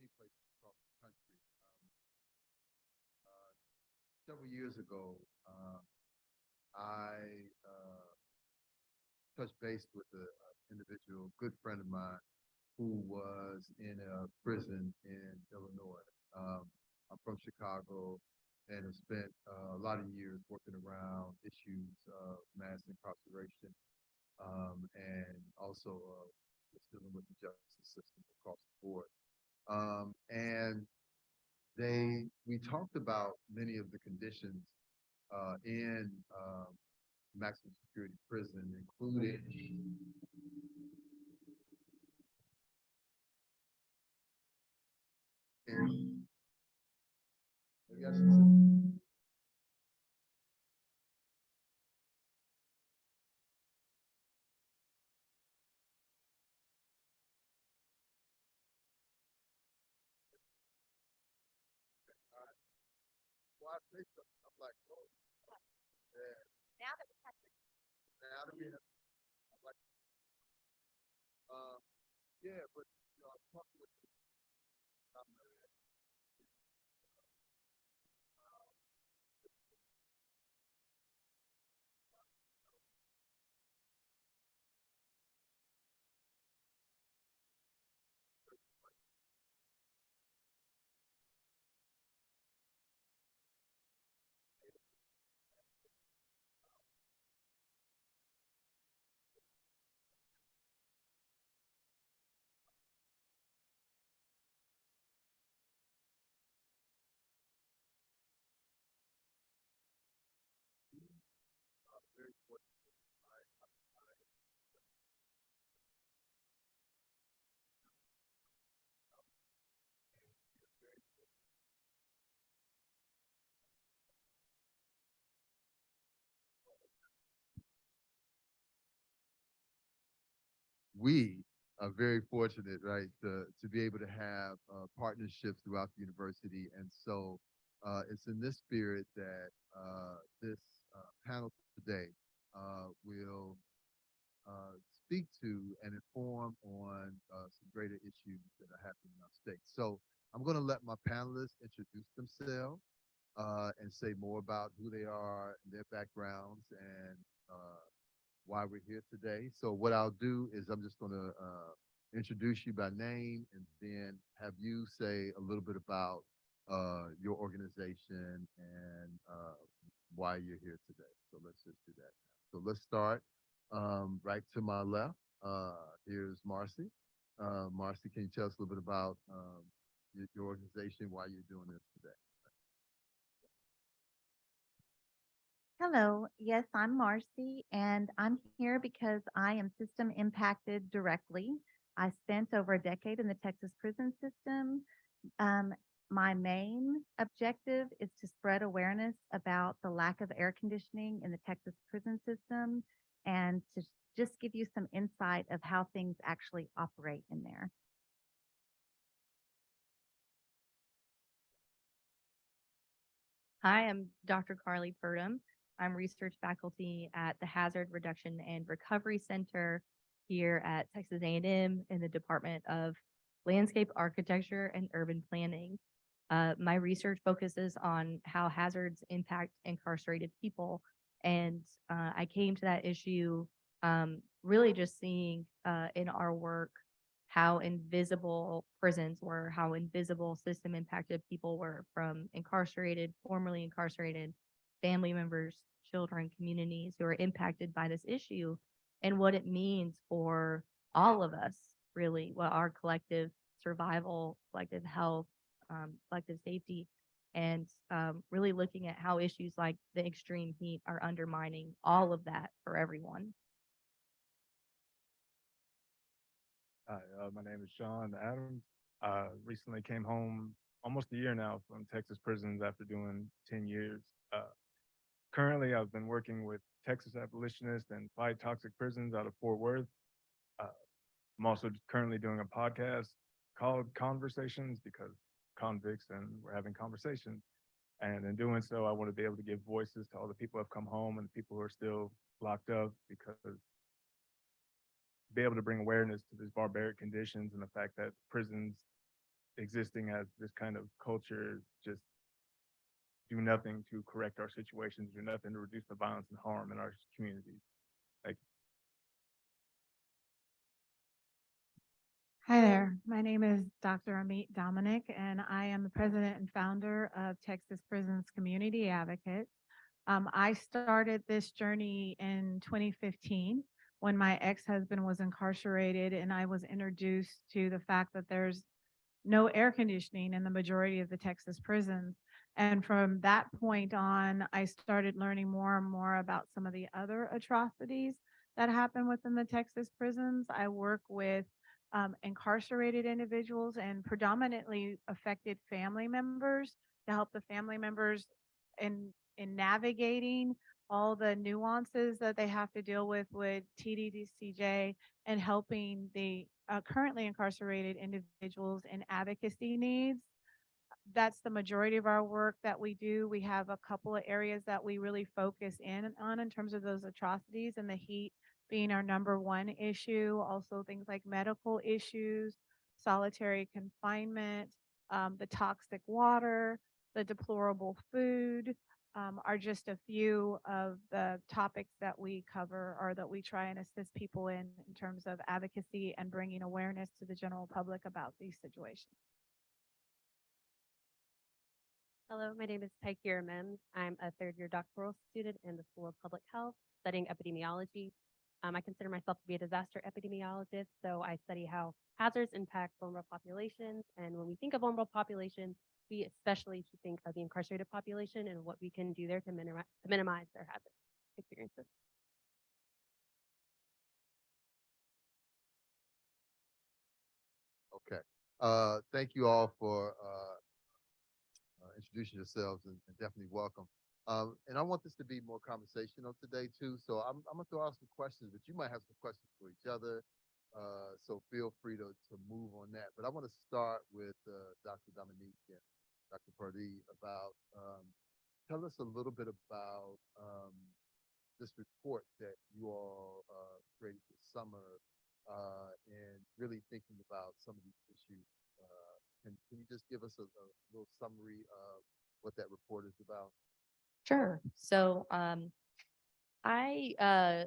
many places across the country. Uh, Several years ago, I touched base with an individual, good friend of mine, who was in a prison in Illinois. I'm from Chicago and have spent a lot of years working around issues of mass incarceration, and also just dealing with the justice system across the board. And we talked about many of the conditions in maximum security prison, including well, I say something, I'm like, oh, yeah, now that we have, I'm like, um, yeah, but I'm talking with very important. We are very fortunate, right, to be able to have partnerships throughout the university, and so it's in this spirit that this panel today will speak to and inform on some greater issues that are happening in our state. So I'm going to let my panelists introduce themselves and say more about who they are and their backgrounds and why we're here today. So what I'll do is I'm just going to introduce you by name and then have you say a little bit about your organization and why you're here today. So let's just do that now. So let's start right to my left. Here's Marcy. Marcy, can you tell us a little bit about your organization, why you're doing this today? Hello, yes, I'm Marcy, and I'm here because I am system impacted directly. I spent over a decade in the Texas prison system. Um, my main objective is to spread awareness about the lack of air conditioning in the Texas prison system and to just give you some insight of how things actually operate in there. Hi, I'm Dr. Carly Purdom. I'm research faculty at the Hazard Reduction and Recovery Center here at Texas A&M in the Department of Landscape Architecture and Urban Planning. My research focuses on how hazards impact incarcerated people, and I came to that issue really just seeing in our work how invisible prisons were, how invisible system impacted people were from incarcerated, formerly incarcerated family members, children, communities who are impacted by this issue and what it means for all of us, really, what our collective survival, collective health, collective safety, and really looking at how issues like the extreme heat are undermining all of that for everyone. Hi, my name is Sean Adams. Recently came home almost a year now from Texas prisons after doing 10 years. Uh, Currently, I've been working with Texas abolitionists and fight toxic prisons out of Fort Worth. Uh, I'm also currently doing a podcast called Conversations because convicts and we're having conversations. And in doing so, I want to be able to give voices to all the people who have come home and the people who are still locked up because be able to bring awareness to these barbaric conditions and the fact that prisons existing as this kind of culture, just do nothing to correct our situations, do nothing to reduce the violence and harm in our communities. Like, Hi there. My name is Dr. Amit Dominic, and I am the president and founder of Texas Prisons Community Advocates. I started this journey in 2015 when my ex-husband was incarcerated, and I was introduced to the fact that there's no air conditioning in the majority of the Texas prisons. And from that point on, I started learning more and more about some of the other atrocities that happen within the Texas prisons. I work with incarcerated individuals and predominantly affected family members to help the family members in navigating all the nuances that they have to deal with TDDCJ and helping the currently incarcerated individuals in advocacy needs. That's the majority of our work that we do. We have a couple of areas that we really focus in on in terms of those atrocities, and the heat being our number one issue. Also things like medical issues, solitary confinement, the toxic water, the deplorable food, are just a few of the topics that we cover or that we try and assist people in terms of advocacy and bringing awareness to the general public about these situations. Hello, my name is Taikira Mims. I'm a third-year doctoral student in the School of Public Health, studying epidemiology. I consider myself to be a disaster epidemiologist, so I study how hazards impact vulnerable populations. And when we think of vulnerable populations, we especially should think of the incarcerated population and what we can do there to minimize their hazard experiences. Okay. Thank you all for introducing yourselves and definitely welcome. And I want this to be more conversational today too. So I'm gonna throw out some questions, but you might have some questions for each other. So feel free to move on that. But I want to start with Dr. Dominique and Dr. Pardee about tell us a little bit about this report that you all created this summer and really thinking about some of these issues. Can you just give us a little summary of what that report is about? Sure. So I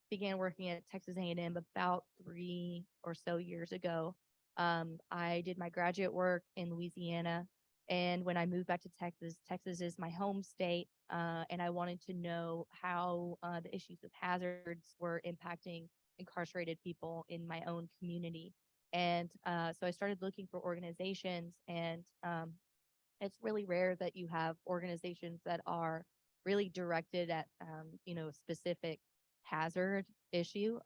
began working at Texas A&M about 3 or so years ago. I did my graduate work in Louisiana, and when I moved back to Texas, Texas is my home state, and I wanted to know how the issues of hazards were impacting incarcerated people in my own community. And so I started looking for organizations, and it's really rare that you have organizations that are really directed at, specific hazard issue.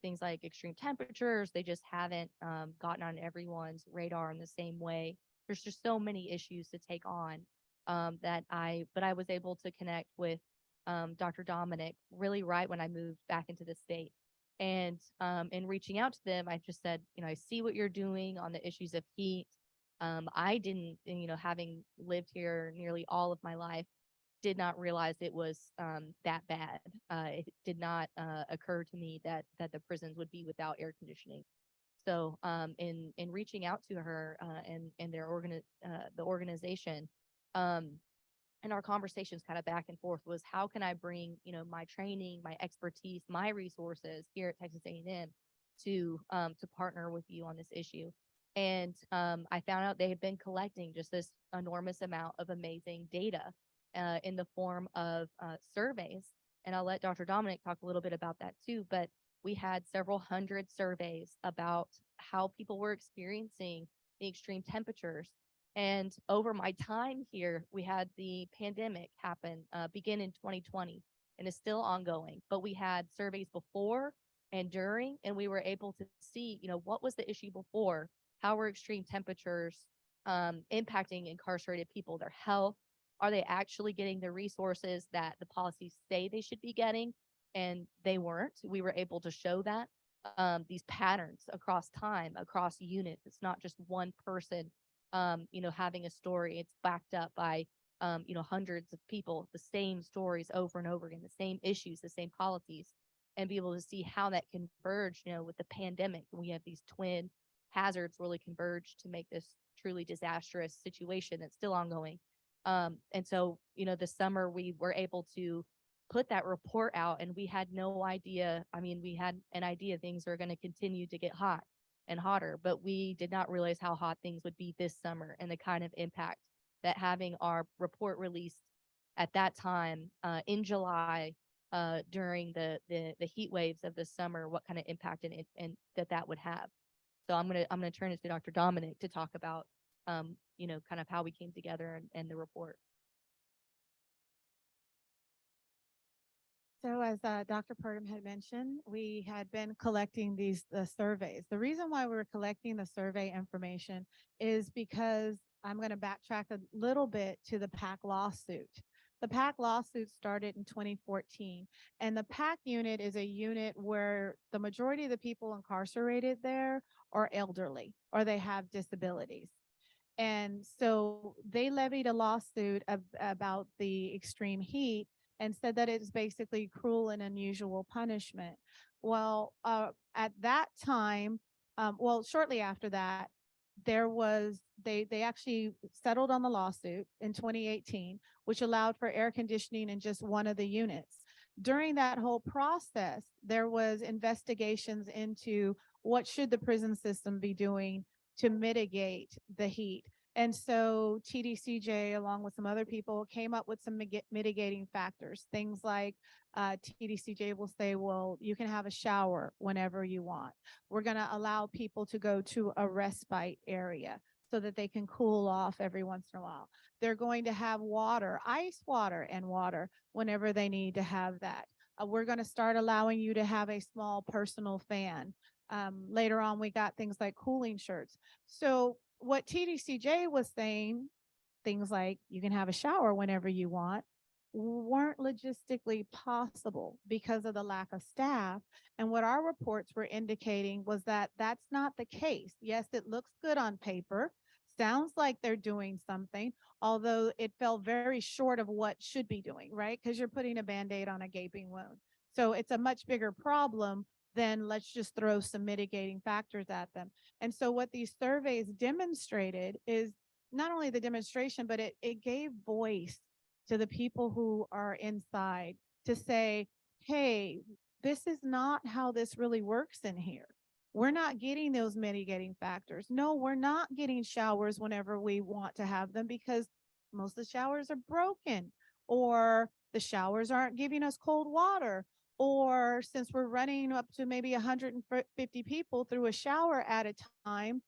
Things like extreme temperatures, they just haven't gotten on everyone's radar in the same way. There's just so many issues to take on but I was able to connect with Dr. Dominic really right when I moved back into the state. And in reaching out to them, I just said, I see what you're doing on the issues of heat. I didn't, having lived here nearly all of my life, did not realize it was that bad. It did not occur to me that the prisons would be without air conditioning. So in reaching out to her and the organization, and our conversations kind of back and forth was how can I bring, my training, my expertise, my resources here at Texas A&M to partner with you on this issue. And I found out they had been collecting just this enormous amount of amazing data in the form of surveys. And I'll let Dr. Dominic talk a little bit about that too. But we had several hundred surveys about how people were experiencing the extreme temperatures. And over my time here, we had the pandemic happen, begin in 2020, and it's still ongoing. But we had surveys before and during, and we were able to see, what was the issue before? How were extreme temperatures impacting incarcerated people, their health? Are they actually getting the resources that the policies say they should be getting? And they weren't. We were able to show that these patterns across time, across units. It's not just one person having a story. It's backed up by, hundreds of people, the same stories over and over again, the same issues, the same policies, and be able to see how that converged, with the pandemic. We have these twin hazards really converged to make this truly disastrous situation that's still ongoing. And so, this summer we were able to put that report out, and we had no idea. I mean, we had an idea things are going to continue to get hot and hotter, but we did not realize how hot things would be this summer and the kind of impact that having our report released at that time, in July, during the heat waves of the summer, what kind of impact and that would have. So I'm gonna turn it to Dr. Dominic to talk about, kind of how we came together and the report. So as Dr. Purdom had mentioned, we had been collecting the surveys. The reason why we were collecting the survey information is because I'm going to backtrack a little bit to the PAC lawsuit. The PAC lawsuit started in 2014, and the PAC unit is a unit where the majority of the people incarcerated there are elderly or they have disabilities. And so they levied a lawsuit about the extreme heat and said that it's basically cruel and unusual punishment. Well, at that time, shortly after that, they actually settled on the lawsuit in 2018, which allowed for air conditioning in just one of the units. During that whole process, there was investigations into what should the prison system be doing to mitigate the heat. And so TDCJ, along with some other people, came up with some mitigating factors. Things like TDCJ will say, well, you can have a shower whenever you want. We're going to allow people to go to a respite area so that they can cool off every once in a while. They're going to have water, ice water and water whenever they need to have that. We're going to start allowing you to have a small personal fan. Later on, we got things like cooling shirts. So what TDCJ was saying, things like you can have a shower whenever you want, weren't logistically possible because of the lack of staff. And what our reports were indicating was that that's not the case. Yes, it looks good on paper, sounds like they're doing something, although it fell very short of what should be doing, right? Because you're putting a Band-Aid on a gaping wound. So it's a much bigger problem than let's just throw some mitigating factors at them. And so what these surveys demonstrated is not only the demonstration, but it gave voice to the people who are inside to say, hey, this is not how this really works in here. We're not getting those mitigating factors. No, we're not getting showers whenever we want to have them because most of the showers are broken, or the showers aren't giving us cold water, or since we're running up to maybe 150 people through a shower at a time,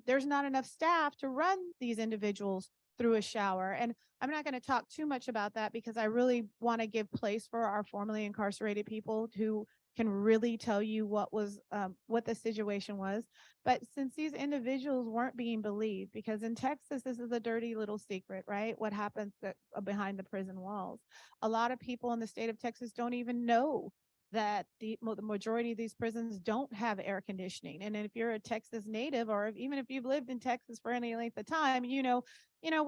there's not enough staff to run these individuals through a shower. And I'm not going to talk too much about that because I really want to give place for our formerly incarcerated people who can really tell you what the situation was. But since these individuals weren't being believed, because in Texas, this is a dirty little secret, right? What happens behind the prison walls. A lot of people in the state of Texas don't even know that the majority of these prisons don't have air conditioning. And if you're a Texas native, or even if you've lived in Texas for any length of time, we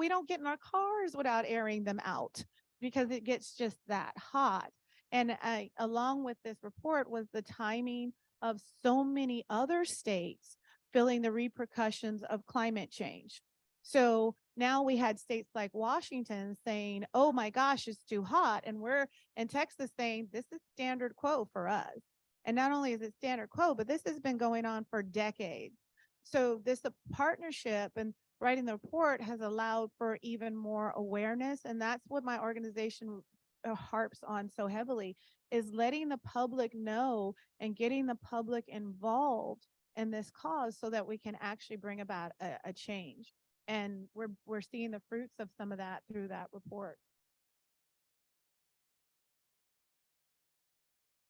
don't get in our cars without airing them out because it gets just that hot. And along with this report was the timing of so many other states feeling the repercussions of climate change. So now we had states like Washington saying, oh my gosh, it's too hot. And we're in Texas saying this is standard quo for us. And not only is it standard quo, but this has been going on for decades. So this partnership and writing the report has allowed for even more awareness. And that's what my organization harps on so heavily, is letting the public know and getting the public involved in this cause so that we can actually bring about a change. And we're seeing the fruits of some of that through that report.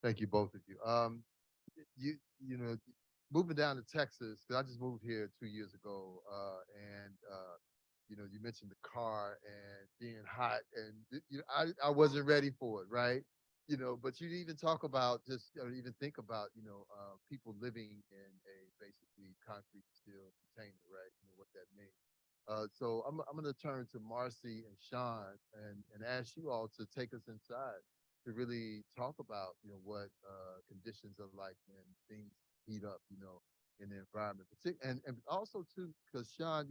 Thank you, both of you. Moving down to Texas, because I just moved here 2 years ago, and you mentioned the car and being hot, and I wasn't ready for it, right? But you even talk about even think about people living in a basically concrete steel container, right? What that means. So I'm going to turn to Marcy and Sean and ask you all to take us inside to really talk about what conditions are like when things heat up. in the environment. And also too, because Sean,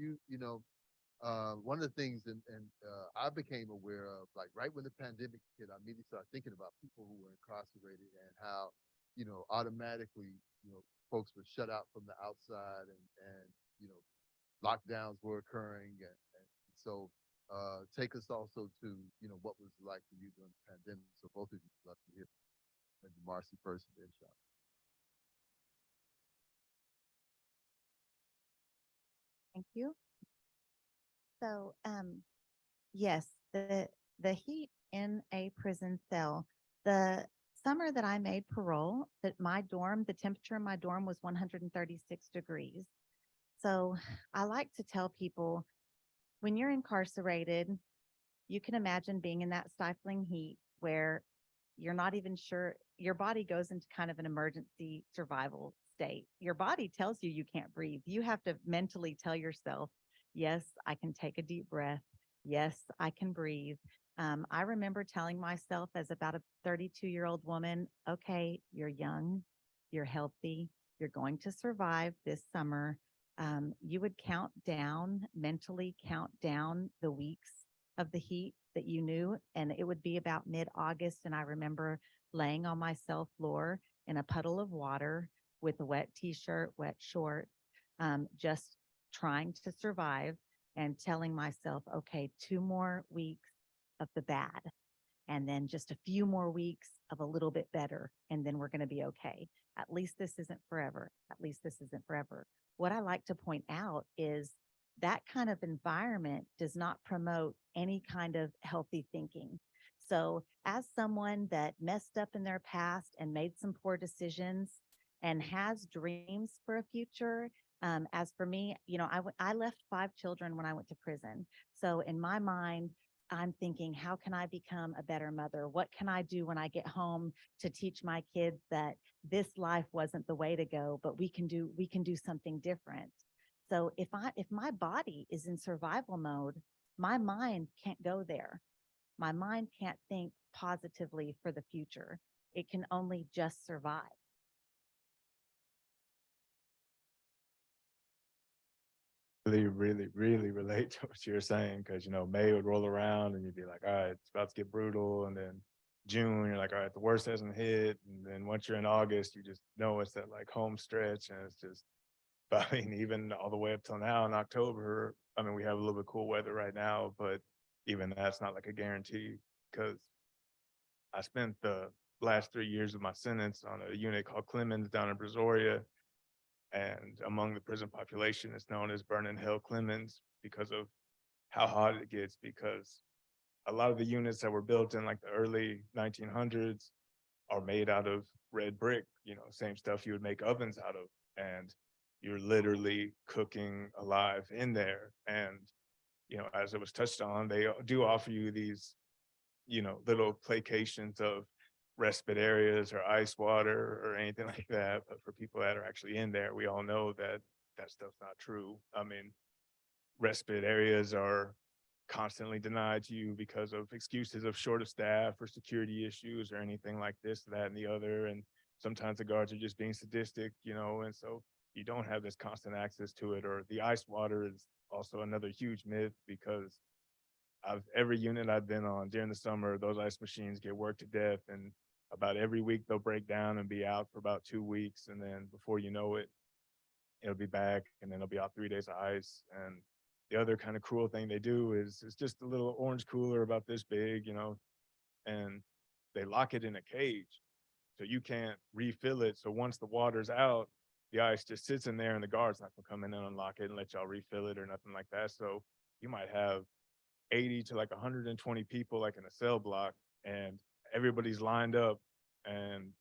one of the things I became aware of, like right when the pandemic hit, I immediately started thinking about people who were incarcerated and how, automatically, folks were shut out from the outside and lockdowns were occurring. And so take us also to, what was it like for you during the pandemic. So both of you would love to hear maybe Marcy first and then Sean. Thank you. So, yes, the heat in a prison cell, the summer that I made parole, the temperature in my dorm was 136 degrees. So I like to tell people, when you're incarcerated, you can imagine being in that stifling heat where you're not even sure, your body goes into kind of an emergency survival state. Your body tells you you can't breathe. You have to mentally tell yourself, yes, I can take a deep breath. Yes, I can breathe. I remember telling myself as about a 32-year-old woman, okay, you're young, you're healthy, you're going to survive this summer. You would mentally count down the weeks of the heat that you knew, and it would be about mid-August. And I remember laying on my cell floor in a puddle of water with a wet t-shirt, wet shorts, just trying to survive and telling myself, okay, 2 more weeks of the bad, and then just a few more weeks of a little bit better, and then we're going to be okay. At least this isn't forever. At least this isn't forever. What I like to point out is that kind of environment does not promote any kind of healthy thinking. So as someone that messed up in their past and made some poor decisions and has dreams for a future, as for me, I left 5 children when I went to prison. So in my mind, I'm thinking, how can I become a better mother? What can I do when I get home to teach my kids that this life wasn't the way to go, but we can do something different. So if my body is in survival mode, my mind can't go there. My mind can't think positively for the future. It can only just survive. Really relate to what you're saying, because May would roll around and you'd be like, all right, it's about to get brutal, and then June you're like, all right, the worst hasn't hit, and then once you're in August you just know it's that like home stretch, and it's just I mean, even all the way up till now in October, I mean, we have a little bit cool weather right now, but even that's not like a guarantee, because I spent the last 3 years of my sentence on a unit called Clemens down in Brazoria. And among the prison population, it's known as Burning Hell Clemens because of how hot it gets, because a lot of the units that were built in like the early 1900s are made out of red brick, same stuff you would make ovens out of. And you're literally cooking alive in there. And, as it was touched on, they do offer you these, little placations of respite areas or ice water or anything like that. But for people that are actually in there, we all know that that stuff's not true. I mean, respite areas are constantly denied to you because of excuses of short of staff or security issues or anything like this, that, and the other. And sometimes the guards are just being sadistic, and so you don't have this constant access to it. Or the ice water is also another huge myth, because every unit I've been on during the summer, those ice machines get worked to death, and about every week they'll break down and be out for about 2 weeks, and then before you know it, it'll be back, and then it'll be out 3 days of ice. And the other kind of cruel thing they do is it's just a little orange cooler about this big, and they lock it in a cage, so you can't refill it. So once the water's out, the ice just sits in there, and the guard's not gonna come in and unlock it and let y'all refill it or nothing like that. So you might have 80 to like 120 people like in a cell block, and everybody's lined up. And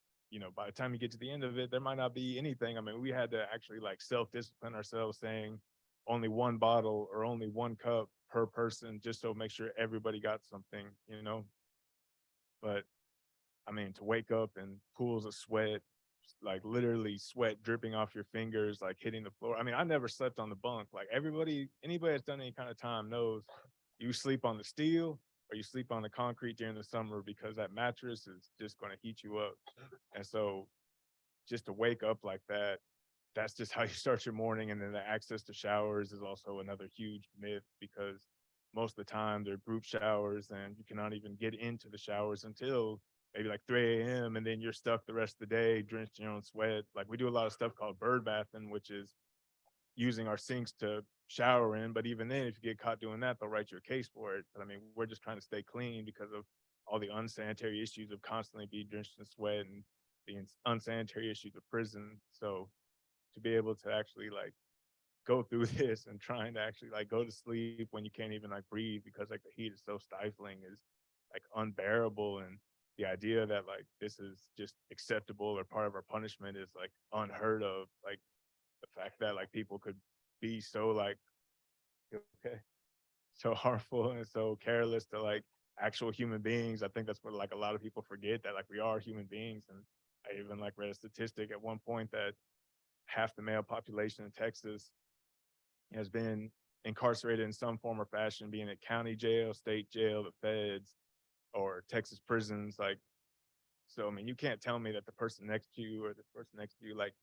by the time you get to the end of it, there might not be anything. I mean, we had to actually like self-discipline ourselves, saying only 1 bottle or only 1 cup per person, just so make sure everybody got something. But I mean, to wake up in pools of sweat, like literally sweat dripping off your fingers, like hitting the floor. I mean, I never slept on the bunk. Like anybody that's done any kind of time knows, you sleep on the steel or you sleep on the concrete during the summer, because that mattress is just going to heat you up. And so just to wake up like that, that's just how you start your morning. And then the access to showers is also another huge myth because most of the time they're group showers and you cannot even get into the showers until maybe like 3 a.m. And then you're stuck the rest of the day drenched in your own sweat. Like we do a lot of stuff called bird bathing, which is using our sinks to shower in. But even then, if you get caught doing that, they'll write you a case for it. But I mean, we're just trying to stay clean because of all the unsanitary issues of constantly being drenched in sweat and the unsanitary issues of prison. So to be able to actually like go through this and trying to actually like go to sleep when you can't even like breathe because like the heat is so stifling is like unbearable. And the idea that like this is just acceptable or part of our punishment is like unheard of. Like the fact that like people could be so like okay so harmful and so careless to like actual human beings. I think that's what like a lot of people forget, that like we are human beings. And I even like read a statistic at one point that half the male population in Texas has been incarcerated in some form or fashion, being at county jail, state jail, the feds, or Texas prisons. Like, so I mean, you can't tell me that the person next to you or the person next to you like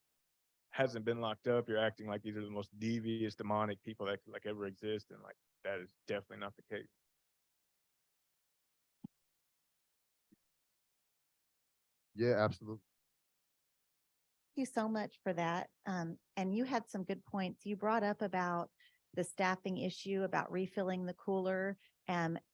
hasn't been locked up. You're acting like these are the most devious, demonic people that could like ever exist, and like that is definitely not the case. Yeah, absolutely. You so much for that. And you had some good points. You brought up about the staffing issue, about refilling the cooler.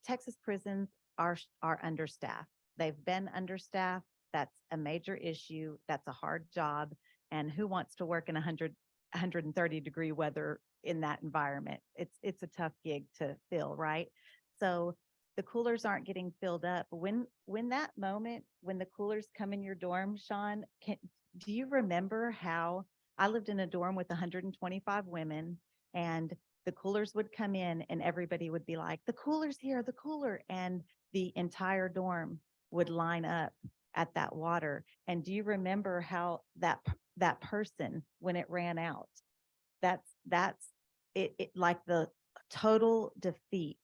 Texas prisons are understaffed. They've been understaffed. That's a major issue. That's a hard job. And who wants to work in 130-degree weather in that environment? It's a tough gig to fill, right? So the coolers aren't getting filled up. When that moment, when the coolers come in your dorm, Sean, do you remember how I lived in a dorm with 125 women, and the coolers would come in and everybody would be like, the cooler's here, the cooler. And the entire dorm would line up at that water. And do you remember how that person, when it ran out, that's it like the total defeat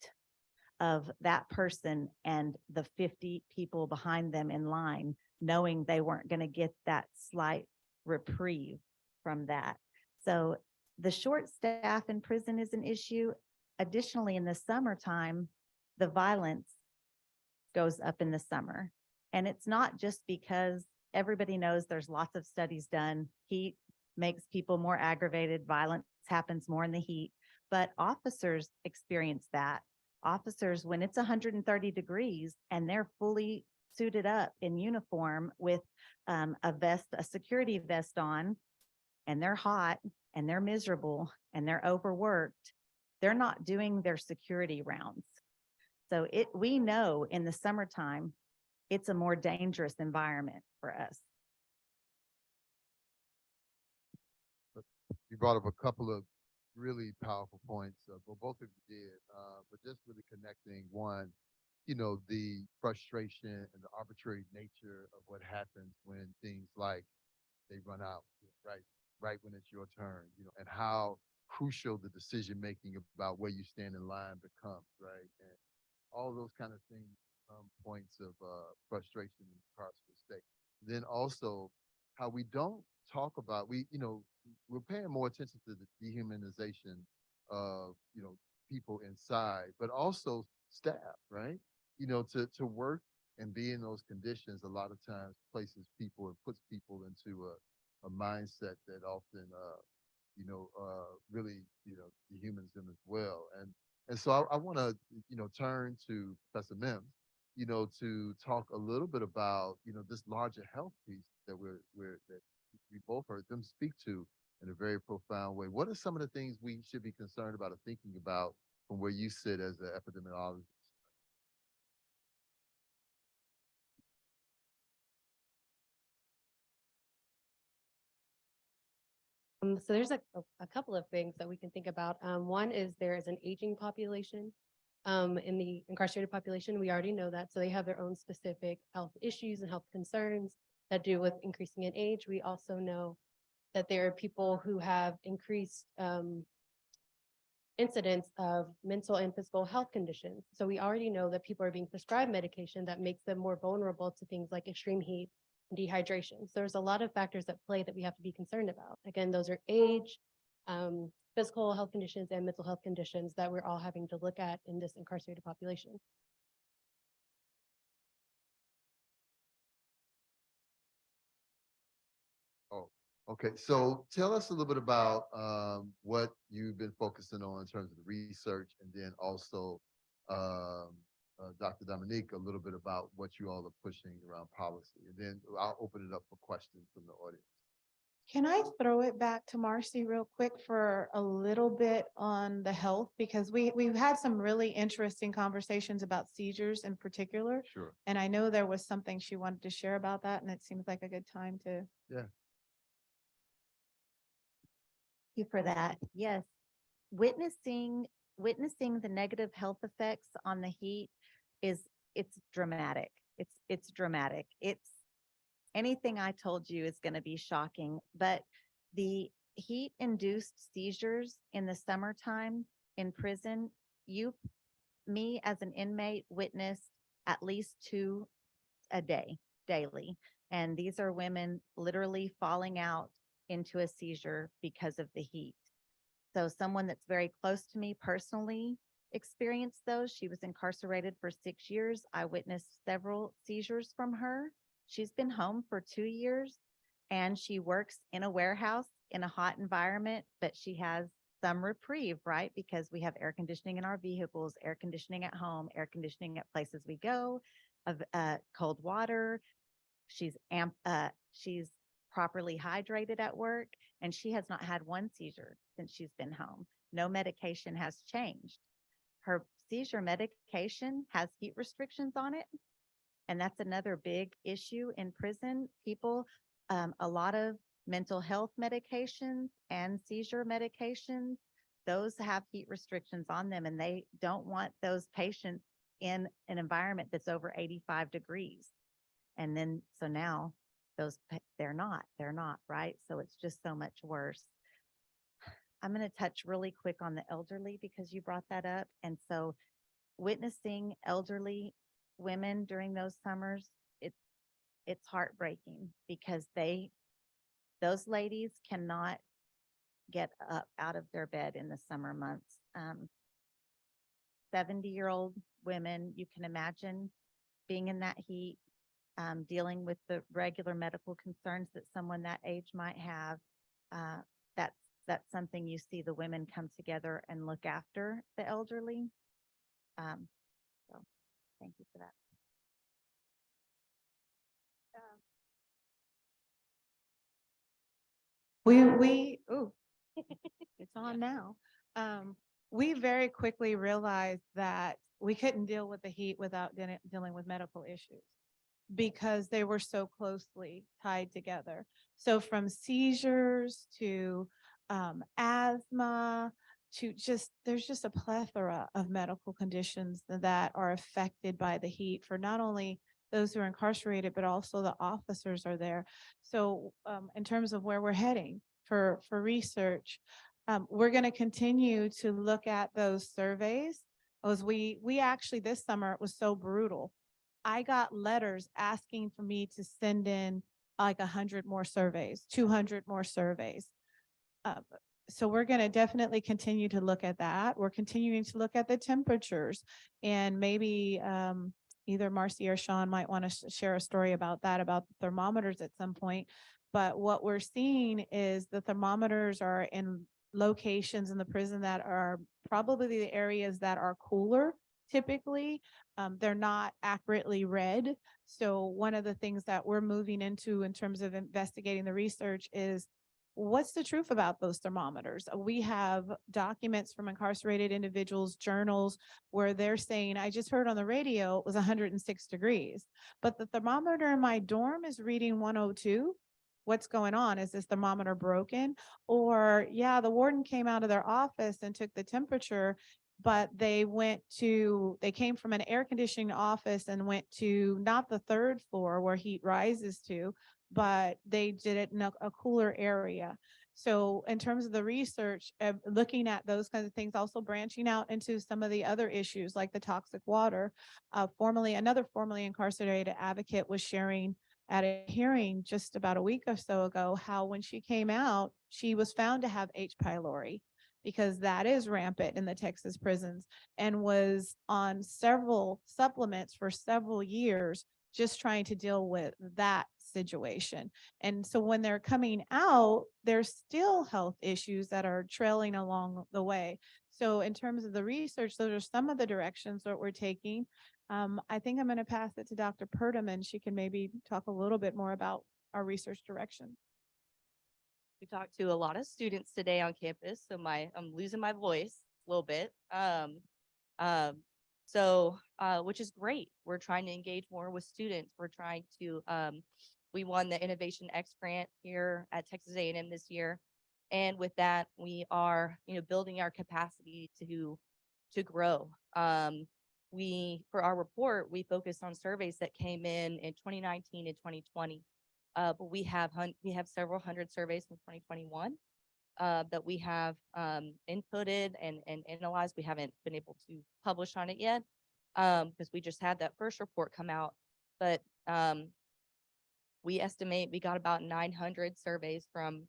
of that person and the 50 people behind them in line, knowing they weren't going to get that slight reprieve from that. So the short staff in prison is an issue. Additionally, in the summertime, the violence goes up in the summer. And it's not just because everybody knows there's lots of studies done. Heat makes people more aggravated. Violence happens more in the heat, but officers experience that. Officers, when it's 130 degrees and they're fully suited up in uniform with a security vest on, and they're hot and they're miserable and they're overworked, they're not doing their security rounds. So we know in the summertime, it's a more dangerous environment for us. You brought up a couple of really powerful points, well, both of you did, but just really connecting one, the frustration and the arbitrary nature of what happens when things like they run out, right when it's your turn, and how crucial the decision making about where you stand in line becomes, right? And all those kind of things, points of frustration and carceral state. Then also how we don't talk about, we're paying more attention to the dehumanization of, people inside, but also staff, right? To work and be in those conditions a lot of times places people and puts people into a mindset that often, really, dehumans them as well. And so I want to, turn to Professor Mims, to talk a little bit about, this larger health piece that that we both heard them speak to in a very profound way. What are some of the things we should be concerned about or thinking about from where you sit as an epidemiologist? So there's a couple of things that we can think about. One is there is an aging population. In the incarcerated population, we already know that. So they have their own specific health issues and health concerns that do with increasing in age. We also know that there are people who have increased incidence of mental and physical health conditions. So we already know that people are being prescribed medication that makes them more vulnerable to things like extreme heat dehydration. So there's a lot of factors at play that we have to be concerned about. Again, those are age, physical health conditions and mental health conditions that we're all having to look at in this incarcerated population. Oh, okay. So tell us a little bit about what you've been focusing on in terms of the research, and then also, um, Dr. Dominique, a little bit about what you all are pushing around policy. And then I'll open it up for questions from the audience. Can I throw it back to Marcy real quick for a little bit on the health? Because we've had some really interesting conversations about seizures in particular. Sure. And I know there was something she wanted to share about that, and it seems like a good time to. You for that. Yes. Witnessing the negative health effects on the heat it's dramatic. It's dramatic. It's anything I told you is going to be shocking, but the heat induced seizures in the summertime in prison, me as an inmate witnessed at least 2 a day, daily. And these are women literally falling out into a seizure because of the heat. So someone that's very close to me personally experienced those. She was incarcerated for 6 years. I witnessed several seizures from her. She's been home for 2 years and she works in a warehouse in a hot environment, but she has some reprieve, right? Because we have air conditioning in our vehicles, air conditioning at home, air conditioning at places we go, of cold water. She's properly hydrated at work, and she has not had one seizure since she's been home. No medication has changed. Her seizure medication has heat restrictions on it, and that's another big issue in prison. People, a lot of mental health medications and seizure medications, those have heat restrictions on them, and they don't want those patients in an environment that's over 85 degrees. And then, so now they're not, right? So it's just so much worse. I'm going to touch really quick on the elderly because you brought that up. And so witnessing elderly women during those summers, it's heartbreaking because those ladies cannot get up out of their bed in the summer months. 70-year-old women, you can imagine being in that heat, dealing with the regular medical concerns that someone that age might have. That's something you see the women come together and look after the elderly. So thank you for that. It's on now. We very quickly realized that we couldn't deal with the heat without dealing with medical issues because they were so closely tied together. So from seizures to asthma to there's just a plethora of medical conditions that are affected by the heat for not only those who are incarcerated, but also the officers are there. So in terms of where we're heading for research, we're going to continue to look at those surveys. As we actually, this summer, it was so brutal. I got letters asking for me to send in like 100 more surveys, 200 more surveys. So we're going to definitely continue to look at that. We're continuing to look at the temperatures, and maybe either Marcy or Sean might want to share a story about that, about the thermometers at some point. But what we're seeing is the thermometers are in locations in the prison that are probably the areas that are cooler. Typically, they're not accurately read. So one of the things that we're moving into in terms of investigating the research is what's the truth about those thermometers? We have documents from incarcerated individuals, journals, where they're saying, I just heard on the radio it was 106 degrees, but the thermometer in my dorm is reading 102. What's going on? Is this thermometer broken? Or yeah, the warden came out of their office and took the temperature, but they came from an air conditioning office and went to not the 3rd floor where heat rises to, but they did it in a cooler area. So in terms of the research, looking at those kinds of things, also branching out into some of the other issues like the toxic water. Another formerly incarcerated advocate was sharing at a hearing just about a week or so ago, how when she came out, she was found to have H. pylori because that is rampant in the Texas prisons, and was on several supplements for several years just trying to deal with that situation. And so when they're coming out, there's still health issues that are trailing along the way. So in terms of the research, those are some of the directions that we're taking. I think I'm going to pass it to Dr. Purdom, and she can maybe talk a little bit more about our research direction. We talked to a lot of students today on campus, so I'm losing my voice a little bit. Which is great. We're trying to engage more with students. We're trying to, we won the Innovation X grant here at Texas A&M this year. And with that, we are, building our capacity to grow. For our report, we focused on surveys that came in 2019 and 2020. But we have several hundred surveys from 2021 that we have inputted and analyzed. We haven't been able to publish on it yet because we just had that first report come out. But we estimate we got about 900 surveys from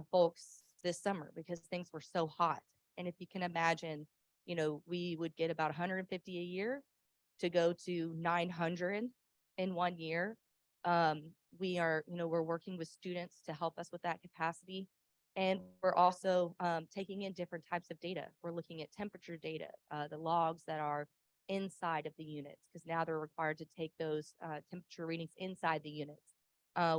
folks this summer because things were so hot. And if you can imagine, we would get about 150 a year to go to 900 in 1 year. We're working with students to help us with that capacity. And we're also taking in different types of data. We're looking at temperature data, the logs that are inside of the units, because now they're required to take those temperature readings inside the units.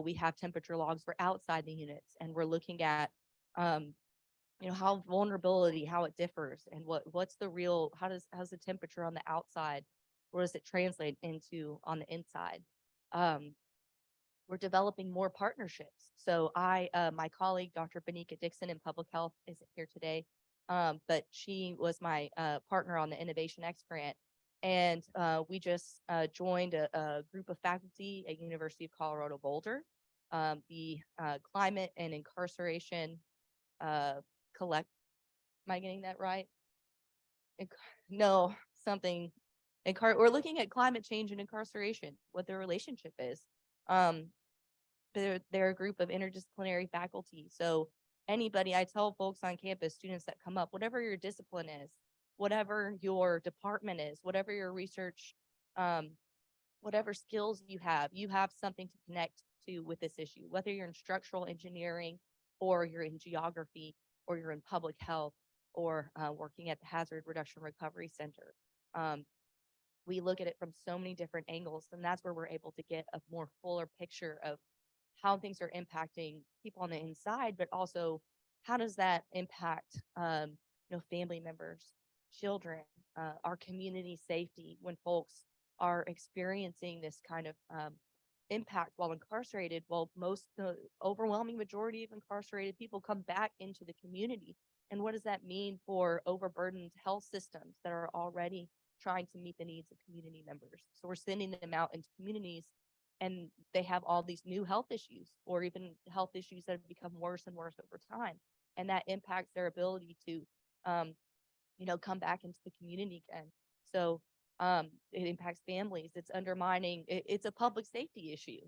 We have temperature logs for outside the units, and we're looking at how vulnerability, how it differs, and what's the real, how's the temperature on the outside, what does it translate into on the inside? We're developing more partnerships. So my colleague, Dr. Benika Dixon in public health isn't here today, but she was my partner on the Innovation X grant. And we just joined a group of faculty at University of Colorado Boulder, the Climate and Incarceration Collect. Am I getting that right? No, something. We're looking at climate change and incarceration, what their relationship is. They're a group of interdisciplinary faculty. So anybody, I tell folks on campus, students that come up, whatever your discipline is, whatever your department is, whatever your research, whatever skills you have something to connect to with this issue, whether you're in structural engineering or you're in geography or you're in public health or working at the Hazard Reduction Recovery Center. We look at it from so many different angles, and that's where we're able to get a more fuller picture of how things are impacting people on the inside, but also how does that impact, family members, children, our community safety when folks are experiencing this kind of impact while incarcerated. Well, the overwhelming majority of incarcerated people come back into the community. And what does that mean for overburdened health systems that are already trying to meet the needs of community members? So we're sending them out into communities and they have all these new health issues or even health issues that have become worse and worse over time. And that impacts their ability to, come back into the community again. So it impacts families. It's undermining, it's a public safety issue.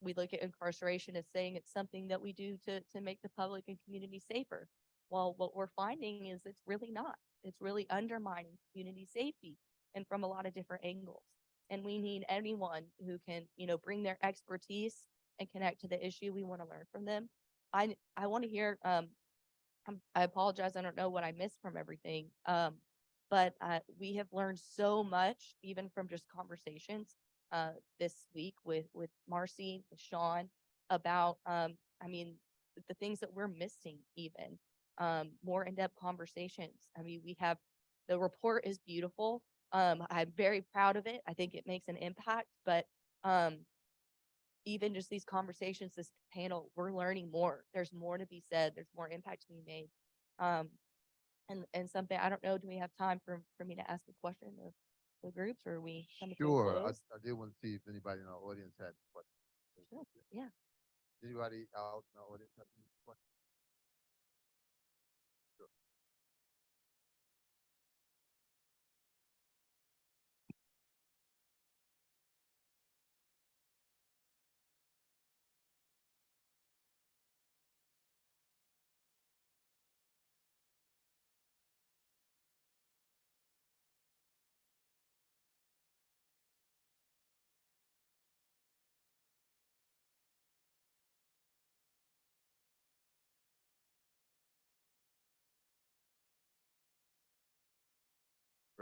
We look at incarceration as saying it's something that we do to make the public and community safer. Well, what we're finding is it's really not. It's really undermining community safety and from a lot of different angles. And we need anyone who can, bring their expertise and connect to the issue. We want to learn from them. I want to hear, I apologize. I don't know what I missed from everything. But we have learned so much, even from just conversations this week with Marcy, with Sean, about, the things that we're missing even. More in-depth conversations. The report is beautiful. I'm very proud of it. I think it makes an impact, but even just these conversations, this panel, we're learning more. There's more to be said. There's more impact to be made. And something, I don't know, do we have time for me to ask a question of the groups, or are we coming to a Sure, close? I did want to see if anybody in our audience had questions. Sure, yeah. Anybody out in our audience have any questions?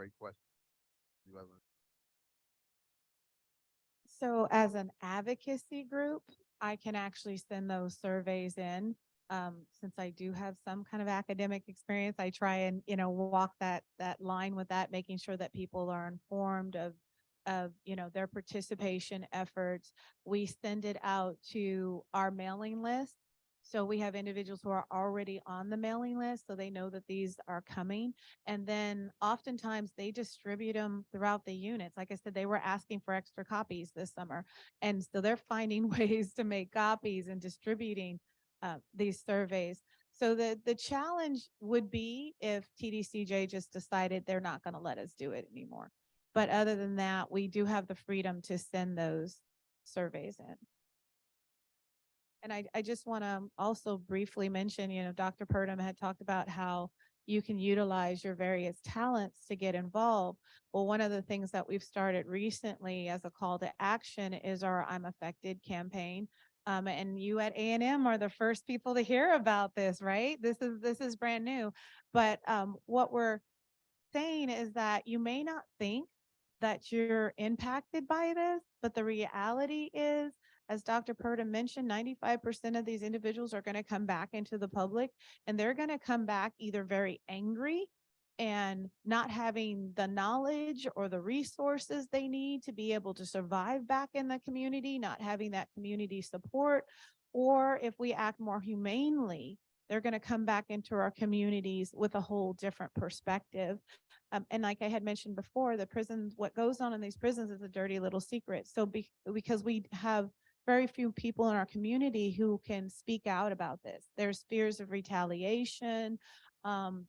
Great question. You have So as an advocacy group, I can actually send those surveys in. Since I do have some kind of academic experience, I try and, walk that line with that, making sure that people are informed of, their participation efforts. We send it out to our mailing list. So we have individuals who are already on the mailing list, so they know that these are coming. And then oftentimes they distribute them throughout the units. Like I said, they were asking for extra copies this summer. And so they're finding ways to make copies and distributing these surveys. So the challenge would be if TDCJ just decided they're not going to let us do it anymore. But other than that, we do have the freedom to send those surveys in. And I just want to also briefly mention, Dr. Purdom had talked about how you can utilize your various talents to get involved. Well, one of the things that we've started recently as a call to action is our I'm Affected campaign. And you at A&M are the first people to hear about this, right? This is brand new. But what we're saying is that you may not think that you're impacted by this, but the reality is, as Dr. Purdom mentioned, 95% of these individuals are going to come back into the public, and they're going to come back either very angry and not having the knowledge or the resources they need to be able to survive back in the community, not having that community support, or if we act more humanely, they're going to come back into our communities with a whole different perspective. And like I had mentioned before, the prisons, what goes on in these prisons is a dirty little secret. So because we have very few people in our community who can speak out about this, there's fears of retaliation.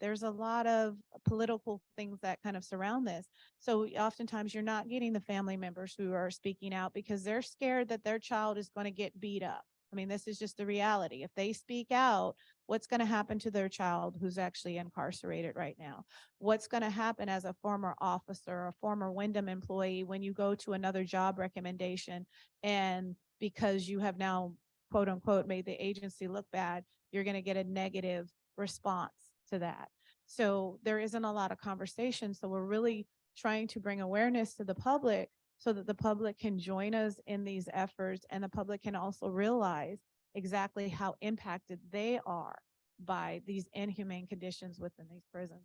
There's a lot of political things that kind of surround this. So oftentimes you're not getting the family members who are speaking out because they're scared that their child is going to get beat up. I mean, this is just the reality. If they speak out, what's going to happen to their child who's actually incarcerated right now? What's going to happen as a former officer, a former Wyndham employee, when you go to another job recommendation and because you have now, quote unquote, made the agency look bad, you're going to get a negative response to that. So there isn't a lot of conversation. So we're really trying to bring awareness to the public so that the public can join us in these efforts, and the public can also realize exactly how impacted they are by these inhumane conditions within these prisons.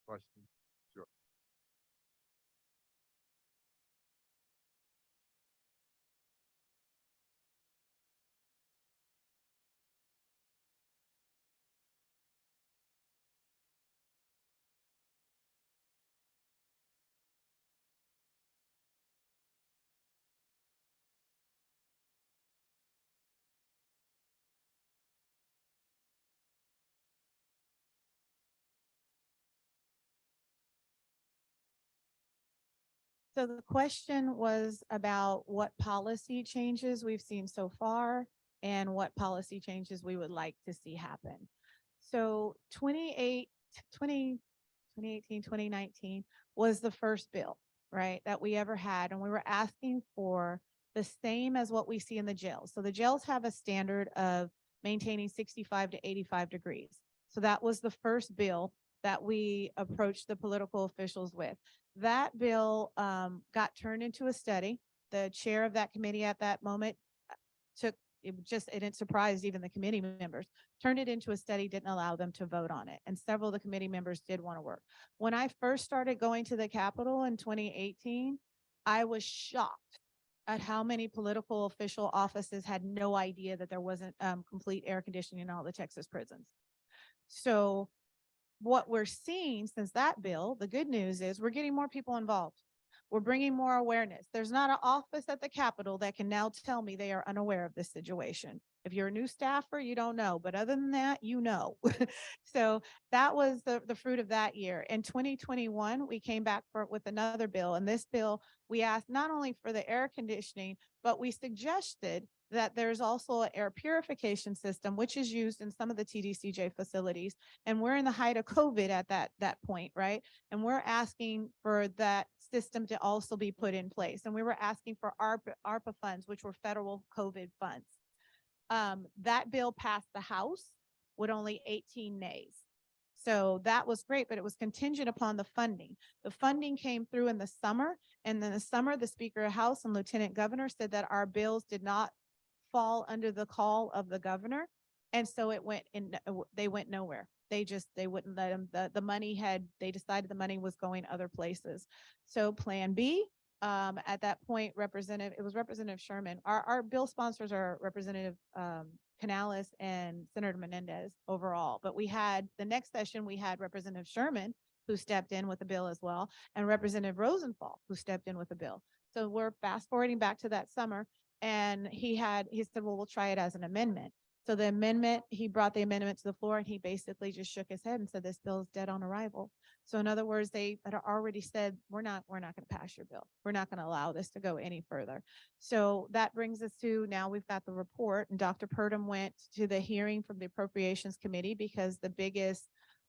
questions? Sure. So the question was about what policy changes we've seen so far and what policy changes we would like to see happen. So 2019 was the first bill, right, that we ever had. And we were asking for the same as what we see in the jails. So the jails have a standard of maintaining 65 to 85 degrees. So that was the first bill that we approached the political officials with. That bill got turned into a study. The chair of that committee at that moment it didn't surprise even the committee members, turned it into a study, didn't allow them to vote on it. And several of the committee members did want to work. When I first started going to the Capitol in 2018, I was shocked at how many political official offices had no idea that there wasn't complete air conditioning in all the Texas prisons. So what we're seeing since that bill, the good news is we're getting more people involved. We're bringing more awareness. There's not an office at the Capitol that can now tell me they are unaware of this situation. If you're a new staffer, you don't know, but other than that, you know. So that was the fruit of that year. In 2021, we came back with another bill, and this bill, we asked not only for the air conditioning, but we suggested that there's also an air purification system, which is used in some of the TDCJ facilities. And we're in the height of COVID at that point, right? And we're asking for that system to also be put in place. And we were asking for ARPA funds, which were federal COVID funds. That bill passed the House with only 18 nays. So that was great, but it was contingent upon the funding. The funding came through in the summer, and then the summer, the Speaker of House and Lieutenant Governor said that our bills did not fall under the call of the governor. And so it went in, they went nowhere. They wouldn't let them, the money they decided the money was going other places. So Plan B, at that point, it was Representative Sherman. Our bill sponsors are Representative, Canales and Senator Menendez overall. But the next session, we had Representative Sherman, who stepped in with a bill as well, and Representative Rosenthal, who stepped in with a bill. So we're fast forwarding back to that summer, and he said, well, we'll try it as an amendment. So he brought the amendment to the floor, and he basically just shook his head and said, this bill is dead on arrival. So in other words, they had already said, we're not going to pass your bill. We're not going to allow this to go any further. So that brings us to now we've got the report, and Dr. Purdom went to the hearing from the Appropriations Committee because the biggest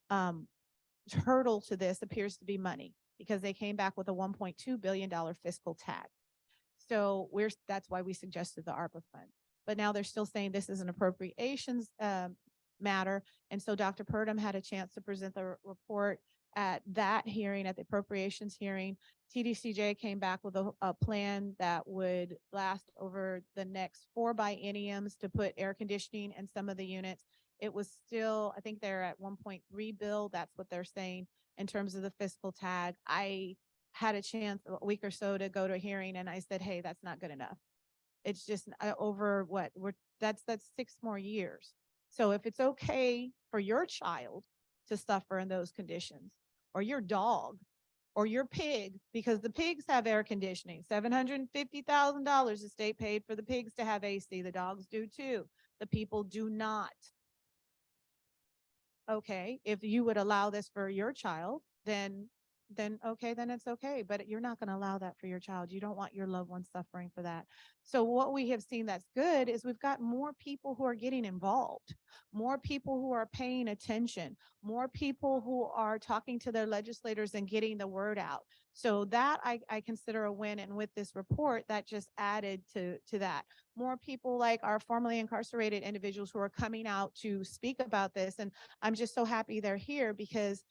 hurdle to this appears to be money, because they came back with a $1.2 billion fiscal tag. So that's why we suggested the ARPA fund. But now they're still saying this is an appropriations matter. And so Dr. Purdom had a chance to present the report at that hearing, at the appropriations hearing. TDCJ came back with a plan that would last over the next 4 bienniums to put air conditioning in some of the units. It was still, I think they're at 1.3 bill. That's what they're saying in terms of the fiscal tag. I had a chance a week or so to go to a hearing, and I said, hey, that's not good enough. It's just over that's 6 more years. So if it's okay for your child to suffer in those conditions, or your dog, or your pig, because the pigs have air conditioning, $750,000 the state paid for the pigs to have AC. The dogs do too. The people do not. Okay, if you would allow this for your child, then okay, then it's okay. But you're not going to allow that for your child. You don't want your loved one suffering for that. So what we have seen that's good is we've got more people who are getting involved, more people who are paying attention, more people who are talking to their legislators and getting the word out. So that I consider a win. And with this report, that just added to that. More people like our formerly incarcerated individuals who are coming out to speak about this. And I'm just so happy they're here, because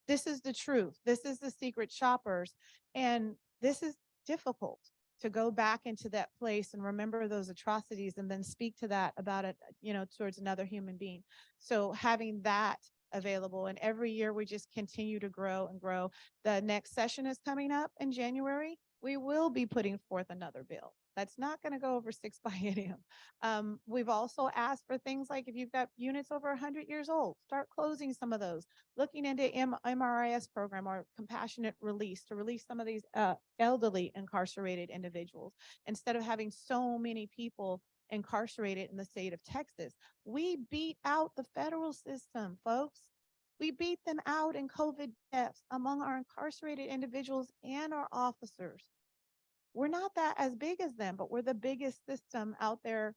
this is the truth. This is the secret shoppers. And this is difficult to go back into that place and remember those atrocities and then speak to that about it, towards another human being. So having that available, and every year we just continue to grow and grow. The next session is coming up in January. We will be putting forth another bill. That's not going to go over 6 biennium. We've also asked for things like, if you've got units over 100 years old, start closing some of those, looking into MRIS program or compassionate release to release some of these elderly incarcerated individuals, instead of having so many people incarcerated in the state of Texas. We beat out the federal system, folks. We beat them out in COVID deaths among our incarcerated individuals and our officers. We're not that as big as them, but we're the biggest system out there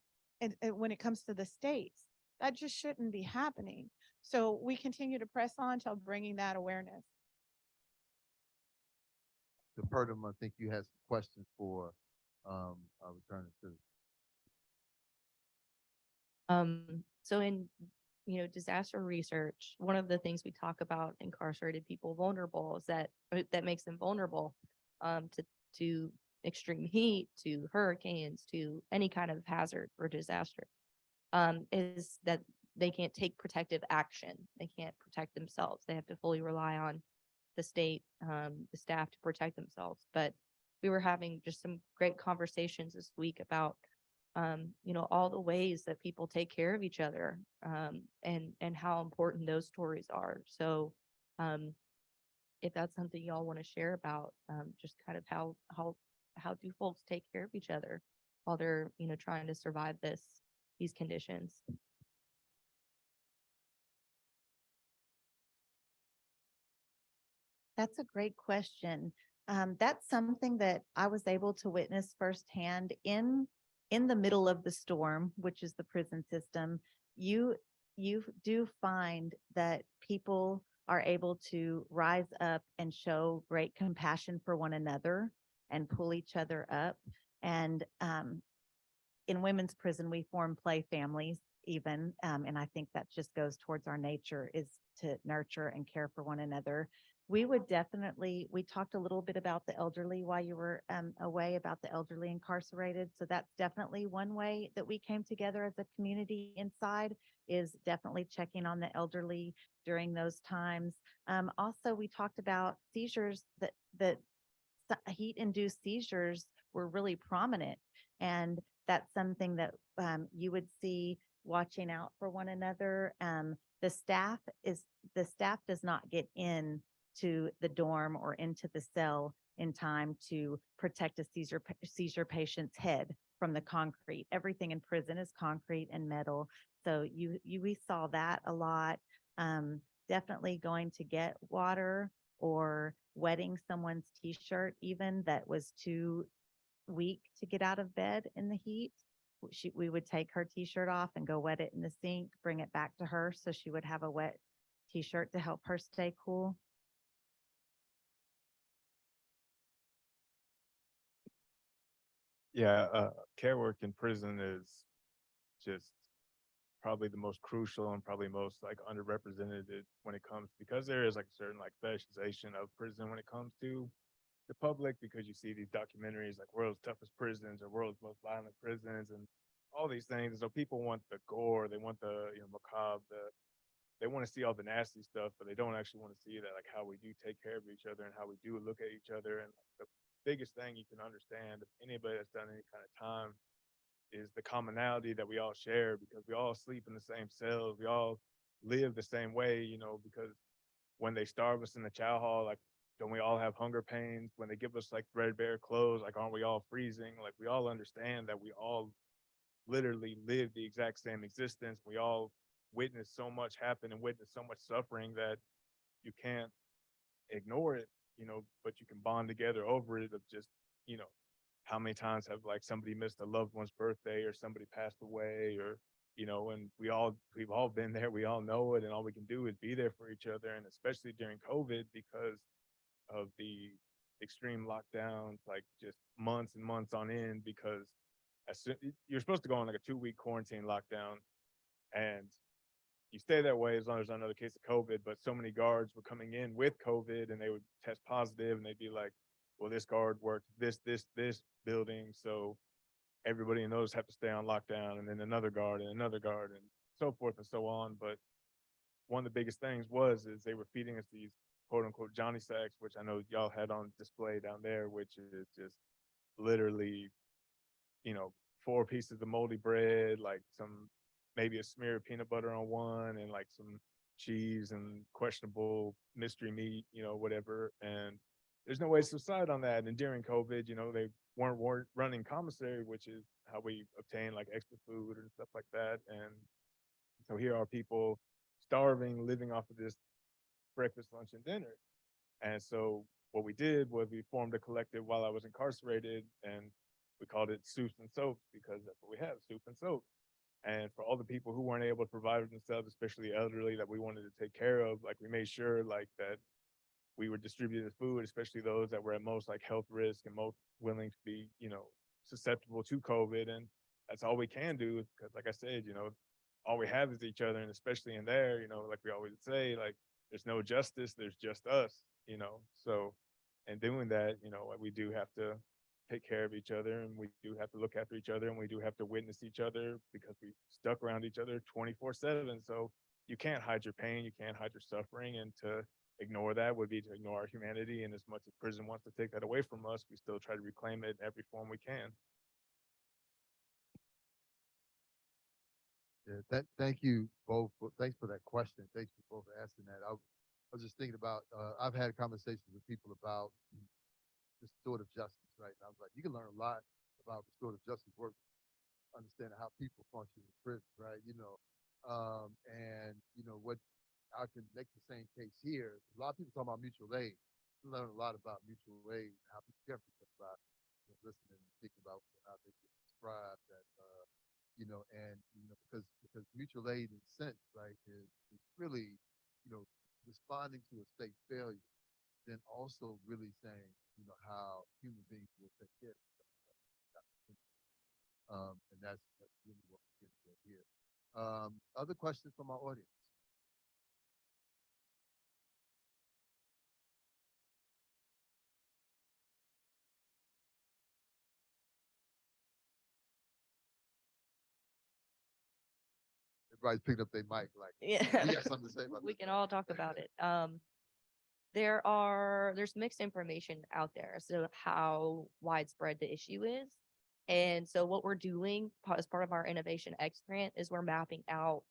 when it comes to the states. That just shouldn't be happening. So we continue to press on to bringing that awareness. The Purdom, I think you had some questions for our returning citizen. So in, disaster research, one of the things we talk about incarcerated people vulnerable is that makes them vulnerable to extreme heat, to hurricanes, to any kind of hazard or disaster, is that they can't take protective action. They can't protect themselves. They have to fully rely on the state, the staff to protect themselves. But we were having just some great conversations this week about all the ways that people take care of each other, and how important those stories are. So if that's something y'all want to share about, just kind of how do folks take care of each other while they're, trying to survive these conditions? That's a great question. That's something that I was able to witness firsthand in the middle of the storm, which is the prison system. You do find that people are able to rise up and show great compassion for one another and pull each other up. And in women's prison, we form play families even. And I think that just goes towards our nature is to nurture and care for one another. We talked a little bit about the elderly while you were away, about the elderly incarcerated. So that's definitely one way that we came together as a community inside, is definitely checking on the elderly during those times. Also, we talked about seizures, that heat-induced seizures were really prominent. And that's something that you would see watching out for one another. The staff does not get in to the dorm or into the cell in time to protect a seizure patient's head from the concrete. Everything in prison is concrete and metal. So we saw that a lot. Definitely going to get water or wetting someone's t-shirt even that was too weak to get out of bed in the heat. We would take her t-shirt off and go wet it in the sink, bring it back to her so she would have a wet t-shirt to help her stay cool. Yeah, care work in prison is just probably the most crucial and probably most like underrepresented when it comes, because there is like a certain like fetishization of prison when it comes to the public, because you see these documentaries like world's toughest prisons or world's most violent prisons and all these things. And so people want the gore, they want the macabre, they want to see all the nasty stuff, but they don't actually want to see that like how we do take care of each other and how we do look at each other. And the biggest thing you can understand if anybody that's done any kind of time is the commonality that we all share, because we all sleep in the same cells, we all live the same way, because when they starve us in the chow hall, like, don't we all have hunger pains? When they give us like threadbare clothes, like, aren't we all freezing? Like, we all understand that we all literally live the exact same existence. We all witness so much happen and witness so much suffering that you can't ignore it, but you can bond together over it of just, how many times have like somebody missed a loved one's birthday or somebody passed away, or and we've all been there, we all know it, and all we can do is be there for each other. And especially during COVID, because of the extreme lockdowns, like just months and months on end, because you're supposed to go on like a 2-week quarantine lockdown, and you stay that way as long as there's not another case of COVID. But so many guards were coming in with COVID and they would test positive, and they'd be like, well, this guard worked this building, so everybody in those have to stay on lockdown, and then another guard and so forth and so on. But one of the biggest things is they were feeding us these quote unquote Johnny sacks, which I know y'all had on display down there, which is just literally, 4 pieces of moldy bread, like maybe a smear of peanut butter on one, and like some cheese and questionable mystery meat, whatever. And there's no way to subside on that. And during COVID, they weren't running commissary, which is how we obtain like extra food and stuff like that. And so here are people starving, living off of this breakfast, lunch, and dinner. And so what we did was we formed a collective while I was incarcerated, and we called it Soups and Soaps, because that's what we have, soup and soap. And for all the people who weren't able to provide for themselves, especially the elderly that we wanted to take care of, like we made sure like that we were distributing food, especially those that were at most like health risk and most willing to be, susceptible to COVID. And that's all we can do, because like I said, all we have is each other. And especially in there, like we always say, like there's no justice, there's just us, So in doing that, we do have to take care of each other, and we do have to look after each other, and we do have to witness each other, because we stuck around each other 24/7. So you can't hide your pain, you can't hide your suffering, and to ignore that would be to ignore our humanity. And as much as prison wants to take that away from us, we still try to reclaim it in every form we can. Yeah, thank you both. Thanks for that question. Thanks for both for asking that. I was just thinking about, I've had conversations with people about restorative justice, right? And I was like, you can learn a lot about restorative justice work, understanding how people function in prison, right? And what I can make the same case here. A lot of people talk about mutual aid. You learn a lot about mutual aid, how people care for each other, listening and thinking about how they describe that, because mutual aid in a sense, right, is really, responding to a state failure, then also really saying, how human beings will take care of each other. And that's really what we're getting at here. Other questions from our audience? Everybody's picked up their mic like, Yeah. we got something to say about We this. can all talk about it. There's mixed information out there as to how widespread the issue is. And so what we're doing as part of our Innovation X grant is we're mapping out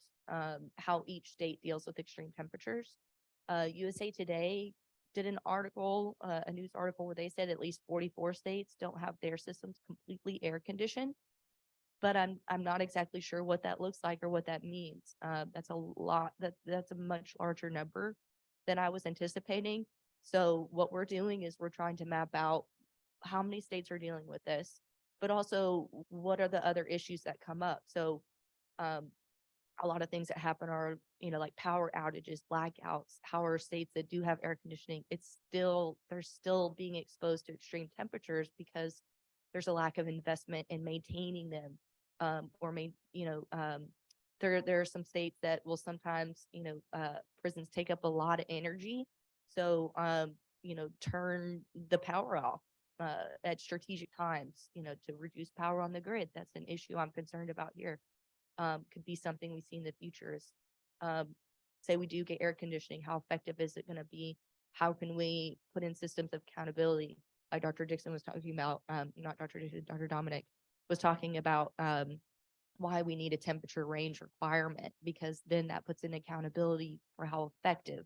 how each state deals with extreme temperatures. USA Today did an article, a news article where they said at least 44 states don't have their systems completely air conditioned. But I'm not exactly sure what that looks like or what that means. That's a lot, that's a much larger number than I was anticipating. So what we're doing is we're trying to map out how many states are dealing with this, but also what are the other issues that come up. So um, a lot of things that happen are, like power outages, blackouts. How are states that do have air conditioning? They're still being exposed to extreme temperatures because there's a lack of investment in maintaining them. There are some states that will sometimes, prisons take up a lot of energy. So, turn the power off at strategic times, to reduce power on the grid. That's an issue I'm concerned about here. Could be something we see in the future is, say we do get air conditioning, how effective is it going to be? How can we put in systems of accountability? Like Dr. Dixon was talking about, not Dr. Dixon, Dr. Dominic was talking about, why we need a temperature range requirement, because then that puts in accountability for how effective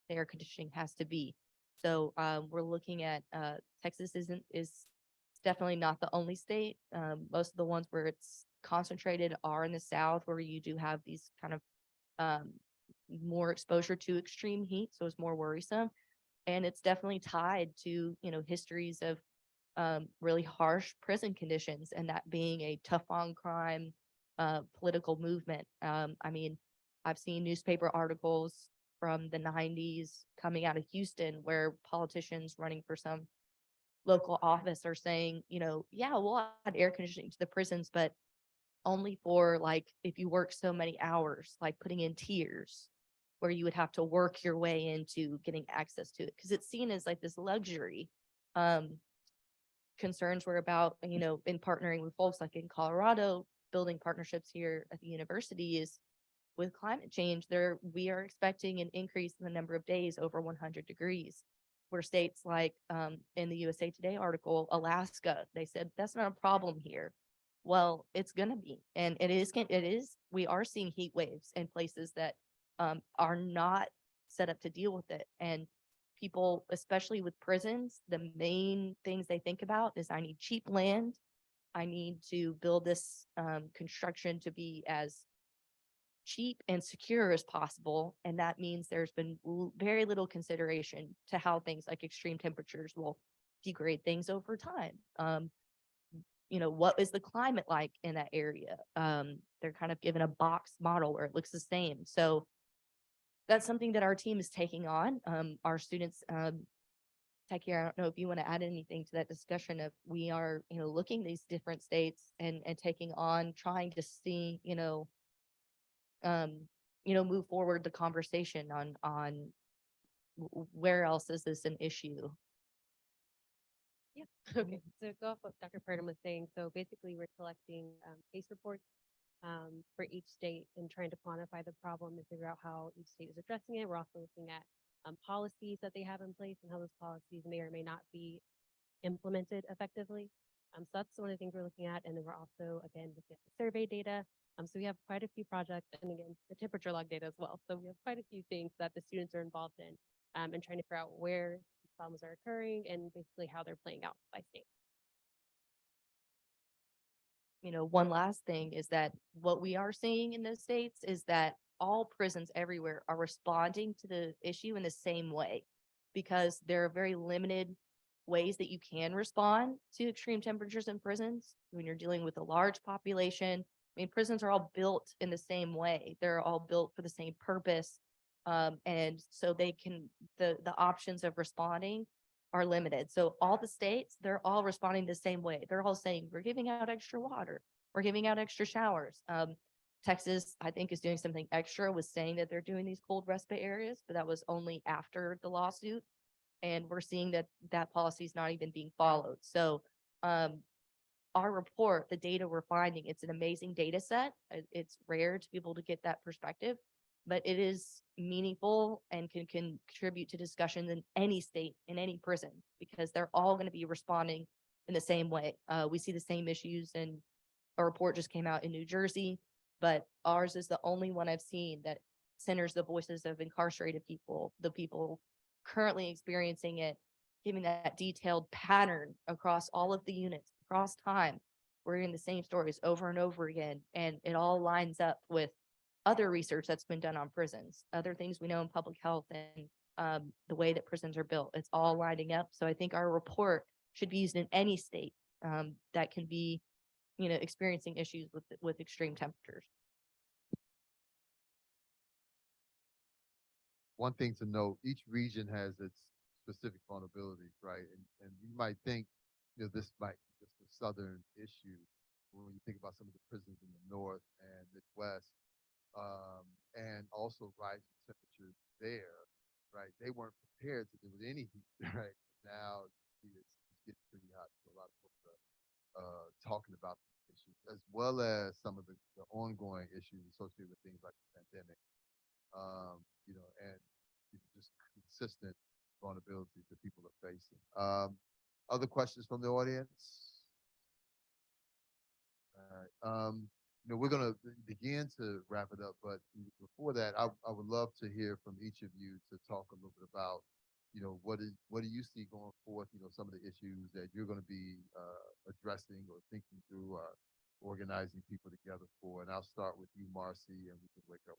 the air conditioning has to be. So, we're looking at, Texas is definitely not the only state. Most of the ones where it's concentrated are in the South, where you do have these kind of more exposure to extreme heat, so it's more worrisome. And it's definitely tied to, histories of really harsh prison conditions, and that being a tough on crime political movement. I mean, I've seen newspaper articles from the 90s coming out of Houston where politicians running for some local office are saying, yeah, we'll add air conditioning to the prisons, but only for like if you work so many hours, like putting in tiers where you would have to work your way into getting access to it because it's seen as like this luxury. Concerns were about, in partnering with folks like in Colorado, building partnerships here at the university is with climate change, we are expecting an increase in the number of days over 100 degrees. Where states like in the USA Today article, Alaska, they said that's not a problem here. Well, it's gonna be, and it is. We are seeing heat waves in places that are not set up to deal with it, and people, especially with prisons, the main things they think about is I need cheap land. I need to build this construction to be as cheap and secure as possible. And that means there's been very little consideration to how things like extreme temperatures will degrade things over time. What is the climate like in that area? They're kind of given a box model where it looks the same. So that's something that our team is taking on. Our students, Tech here, I don't know if you want to add anything to that discussion of we are, looking these different states and taking on, trying to see, move forward the conversation on where else is this an issue? Yeah. Okay. So go off what Dr. Purdom was saying. So basically, we're collecting case reports for each state and trying to quantify the problem and figure out how each state is addressing it. We're also looking at policies that they have in place and how those policies may or may not be implemented effectively. So that's one of the things we're looking at. And then we're also, again, looking at the survey data. So we have quite a few projects, and again, the temperature log data as well. So we have quite a few things that the students are involved in and trying to figure out where these problems are occurring and basically how they're playing out by state. One last thing is that what we are seeing in those states is that all prisons everywhere are responding to the issue in the same way because there are very limited ways that you can respond to extreme temperatures in prisons when you're dealing with a large population. I mean, prisons are all built in the same way. They're all built for the same purpose. And so the options of responding are limited. So all the states, they're all responding the same way. They're all saying, we're giving out extra water. We're giving out extra showers. Texas, I think, is doing something extra with saying that they're doing these cold respite areas, but that was only after the lawsuit. And we're seeing that that policy is not even being followed. So, our report, the data we're finding, it's an amazing data set. It's rare to be able to get that perspective, but it is meaningful and can contribute to discussions in any state, in any prison, because they're all going to be responding in the same way. We see the same issues, and a report just came out in New Jersey, but ours is the only one I've seen that centers the voices of incarcerated people, the people currently experiencing it, giving that detailed pattern across all of the units, across time. We're hearing the same stories over and over again, and it all lines up with other research that's been done on prisons, other things we know in public health, and the way that prisons are built. It's all lining up. So I think our report should be used in any state that can be, experiencing issues with extreme temperatures. One thing to note, each region has its specific vulnerabilities, right? And you might think, this might be just a southern issue when you think about some of the prisons in the north and Midwest, and also rising temperatures there, right? They weren't prepared to deal with any heat, right? Now you see it's getting pretty hot, so a lot of folks are talking about these issues, as well as some of the ongoing issues associated with things like the pandemic, and just consistent vulnerabilities that people are facing. Other questions from the audience? All right. We're going to begin to wrap it up, but before that, I would love to hear from each of you to talk a little bit about, what do you see going forth? Some of the issues that you're going to be addressing or thinking through, or organizing people together for. And I'll start with you, Marcy, and we can wake up.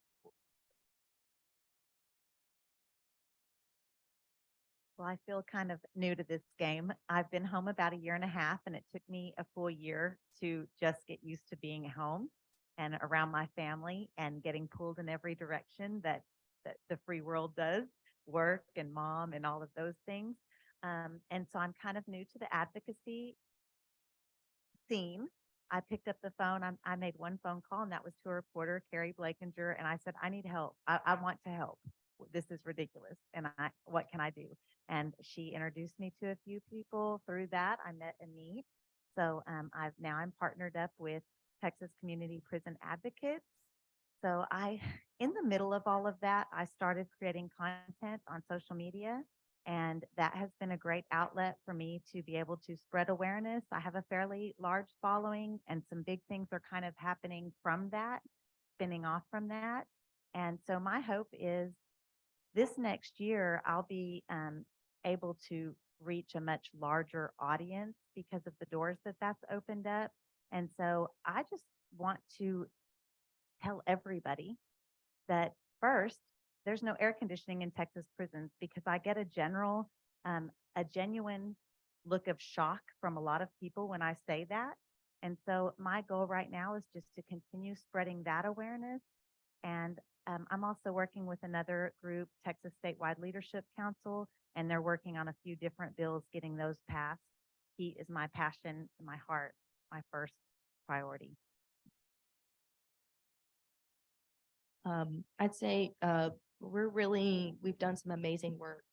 Well, I feel kind of new to this game. I've been home about a year and a half, and it took me a full year to just get used to being home and around my family and getting pulled in every direction that the free world does, work and mom and all of those things. And so I'm kind of new to the advocacy scene. I picked up the phone. I made one phone call, and that was to a reporter, Carrie Blakinger, and I said, I need help. I want to help. This is ridiculous. And what can I do? And she introduced me to a few people. Through that, I met a need. So I'm partnered up with Texas Community Prison Advocates. So in the middle of all of that, I started creating content on social media, and that has been a great outlet for me to be able to spread awareness. I have a fairly large following, and some big things are kind of happening from that, spinning off from that. And so my hope is this next year, I'll be able to reach a much larger audience because of the doors that's opened up. And so I just want to tell everybody that first, there's no air conditioning in Texas prisons, because I get a genuine look of shock from a lot of people when I say that. And so my goal right now is just to continue spreading that awareness. And I'm also working with another group, Texas Statewide Leadership Council, and they're working on a few different bills, getting those passed. Heat is my passion, my heart, my first priority. I'd say we've done some amazing work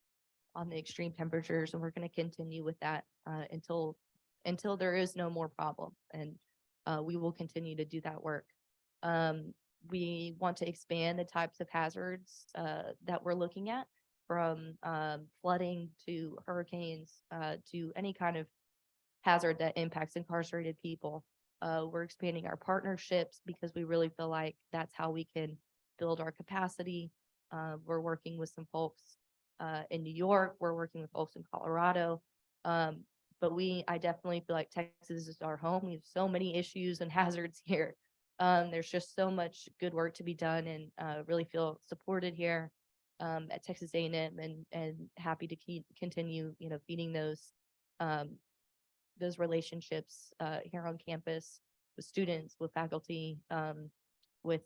on the extreme temperatures, and we're going to continue with that until there is no more problem, and we will continue to do that work. We want to expand the types of hazards that we're looking at, from flooding to hurricanes to any kind of hazard that impacts incarcerated people. We're expanding our partnerships because we really feel like that's how we can build our capacity. We're working with some folks in New York. We're working with folks in Colorado. But I definitely feel like Texas is our home. We have so many issues and hazards here. There's just so much good work to be done, and really feel supported here at Texas A&M, and happy to continue, feeding those relationships here on campus with students, with faculty, with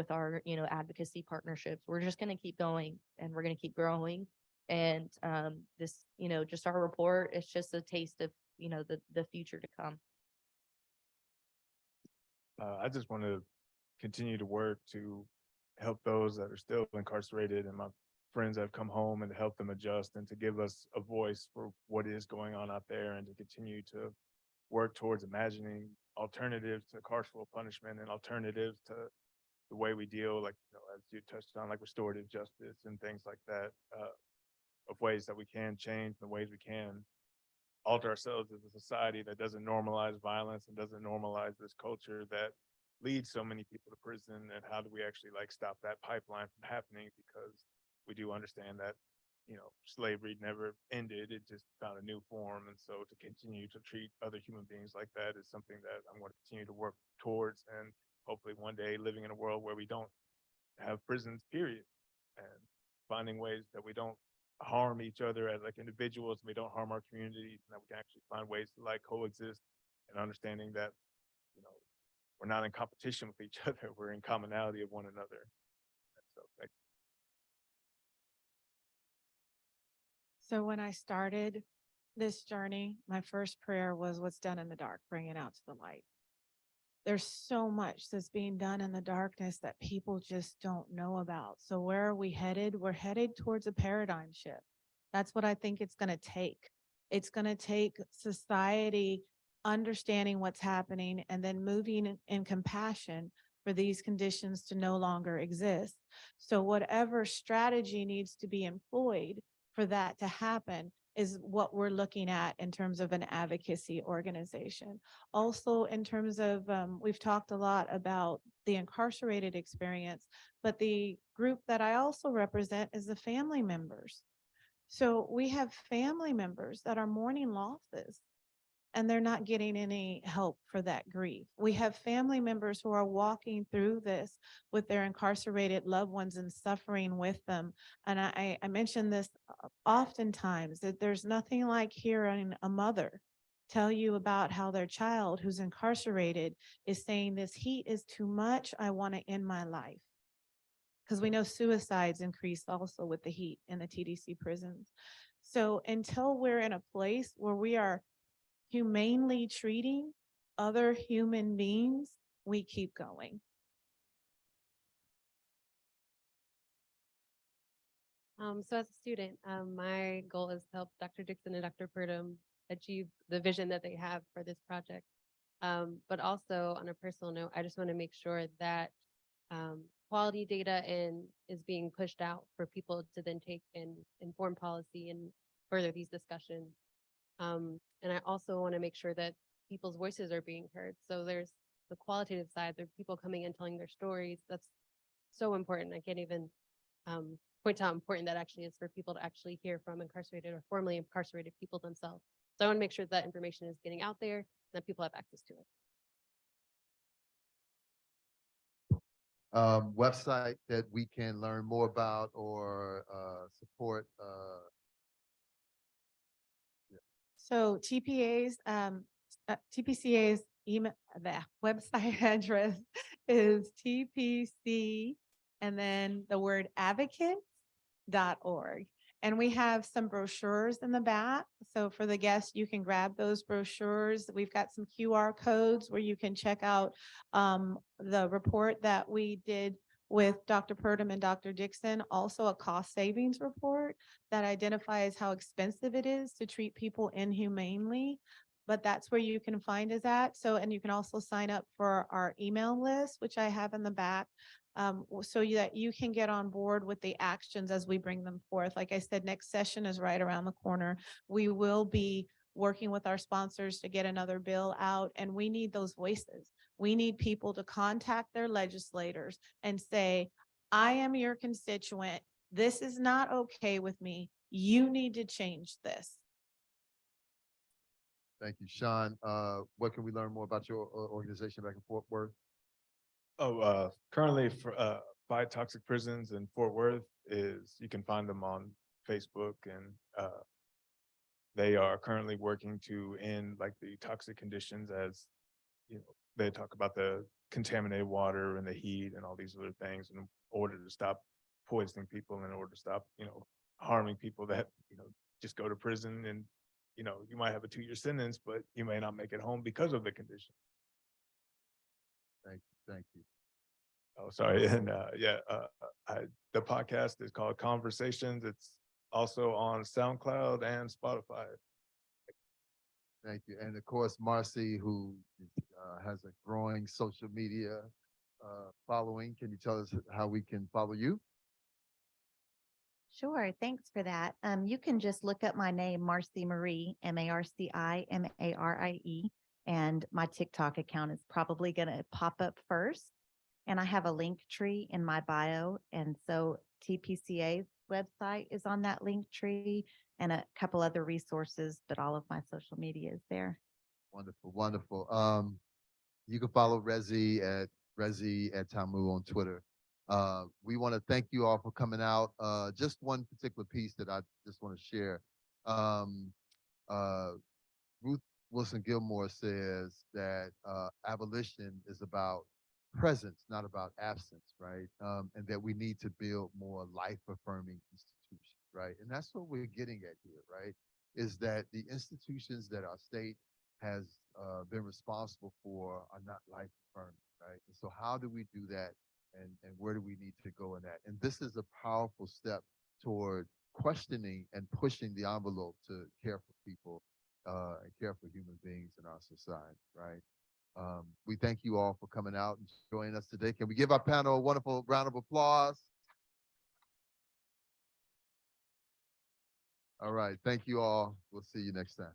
our, advocacy partnerships. We're just going to keep going, and we're going to keep growing. And this, just our report, it's just a taste of, the future to come. I just want to continue to work to help those that are still incarcerated and my friends that have come home and to help them adjust and to give us a voice for what is going on out there and to continue to work towards imagining alternatives to carceral punishment and alternatives to the way we deal, like, as you touched on, like restorative justice and things like that, of ways that we can change, the ways we can alter ourselves as a society that doesn't normalize violence and doesn't normalize this culture that leads so many people to prison. And how do we actually like stop that pipeline from happening? Because we do understand that, slavery never ended. It just found a new form. And so to continue to treat other human beings like that is something that I'm going to continue to work towards, and hopefully one day living in a world where we don't have prisons, period, and finding ways that we don't harm each other as like individuals, we don't harm our communities, and that we can actually find ways to like coexist, and understanding that, we're not in competition with each other, we're in commonality of one another. And so like, So when I started this journey, my first prayer was what's done in the dark, bring it out to the light. There's so much that's being done in the darkness that people just don't know about. So where are we headed? We're headed towards a paradigm shift. That's what I think it's going to take. It's going to take society understanding what's happening and then moving in compassion for these conditions to no longer exist. So whatever strategy needs to be employed for that to happen is what we're looking at in terms of an advocacy organization. Also, in terms of, we've talked a lot about the incarcerated experience, but the group that I also represent is the family members. So we have family members that are mourning losses, and they're not getting any help for that grief. We have family members who are walking through this with their incarcerated loved ones and suffering with them. And I mention this oftentimes, that there's nothing like hearing a mother tell you about how their child who's incarcerated is saying, this heat is too much, I want to end my life. Because we know suicides increase also with the heat in the TDC prisons. So until we're in a place where we are humanely treating other human beings, we keep going. So as a student, my goal is to help Dr. Dixon and Dr. Purdom achieve the vision that they have for this project. But also on a personal note, I just want to make sure that quality data is being pushed out for people to then take and inform policy and further these discussions. And I also want to make sure that people's voices are being heard. So there's the qualitative side, there are people coming in telling their stories. That's so important. I can't even point out how important that actually is for people to actually hear from incarcerated or formerly incarcerated people themselves. So I want to make sure that information is getting out there and that people have access to it. Website that we can learn more about or support. So TPCA's email, the website address is TPC and then the word advocates.org. And we have some brochures in the back. So for the guests, you can grab those brochures. We've got some QR codes where you can check out the report that we did with Dr. Purdom and Dr. Dixon, also a cost savings report that identifies how expensive it is to treat people inhumanely. But that's where you can find us at. So, and you can also sign up for our email list, which I have in the back, so that you can get on board with the actions as we bring them forth. Like I said, next session is right around the corner. We will be working with our sponsors to get another bill out, and we need those voices. We need people to contact their legislators and say, I am your constituent. This is not okay with me. You need to change this. Thank you, Sean. What can we learn more about your organization back in Fort Worth? Currently for Fight Toxic Prisons in Fort Worth is, you can find them on Facebook, and they are currently working to end like the toxic conditions, as they talk about the contaminated water and the heat and all these other things in order to stop poisoning people, in order to stop, harming people that, just go to prison and, you might have a 2-year sentence, but you may not make it home because of the condition. Thank you. Oh, sorry. And the podcast is called Conversations. It's also on SoundCloud and Spotify. Thank you. And of course, Marcy, who has a growing social media following. Can you tell us how we can follow you? Sure, thanks for that. You can just look up my name, Marcy Marie, Marcimarie, and my TikTok account is probably going to pop up first. And I have a link tree in my bio. And so TPCA's website is on that link tree and a couple other resources, but all of my social media is there. Wonderful, wonderful. You can follow Rezi at Tamu on Twitter. We want to thank you all for coming out. Just one particular piece that I just want to share. Ruth Wilson Gilmore says that abolition is about presence, not about absence, right? And that we need to build more life-affirming institutions, right? And that's what we're getting at here, right? Is that the institutions that our state has been responsible for are not life-affirming, right? And so how do we do that? And where do we need to go in that? And this is a powerful step toward questioning and pushing the envelope to care for people and care for human beings in our society, right? We thank you all for coming out and joining us today. Can we give our panel a wonderful round of applause? All right, thank you all. We'll see you next time.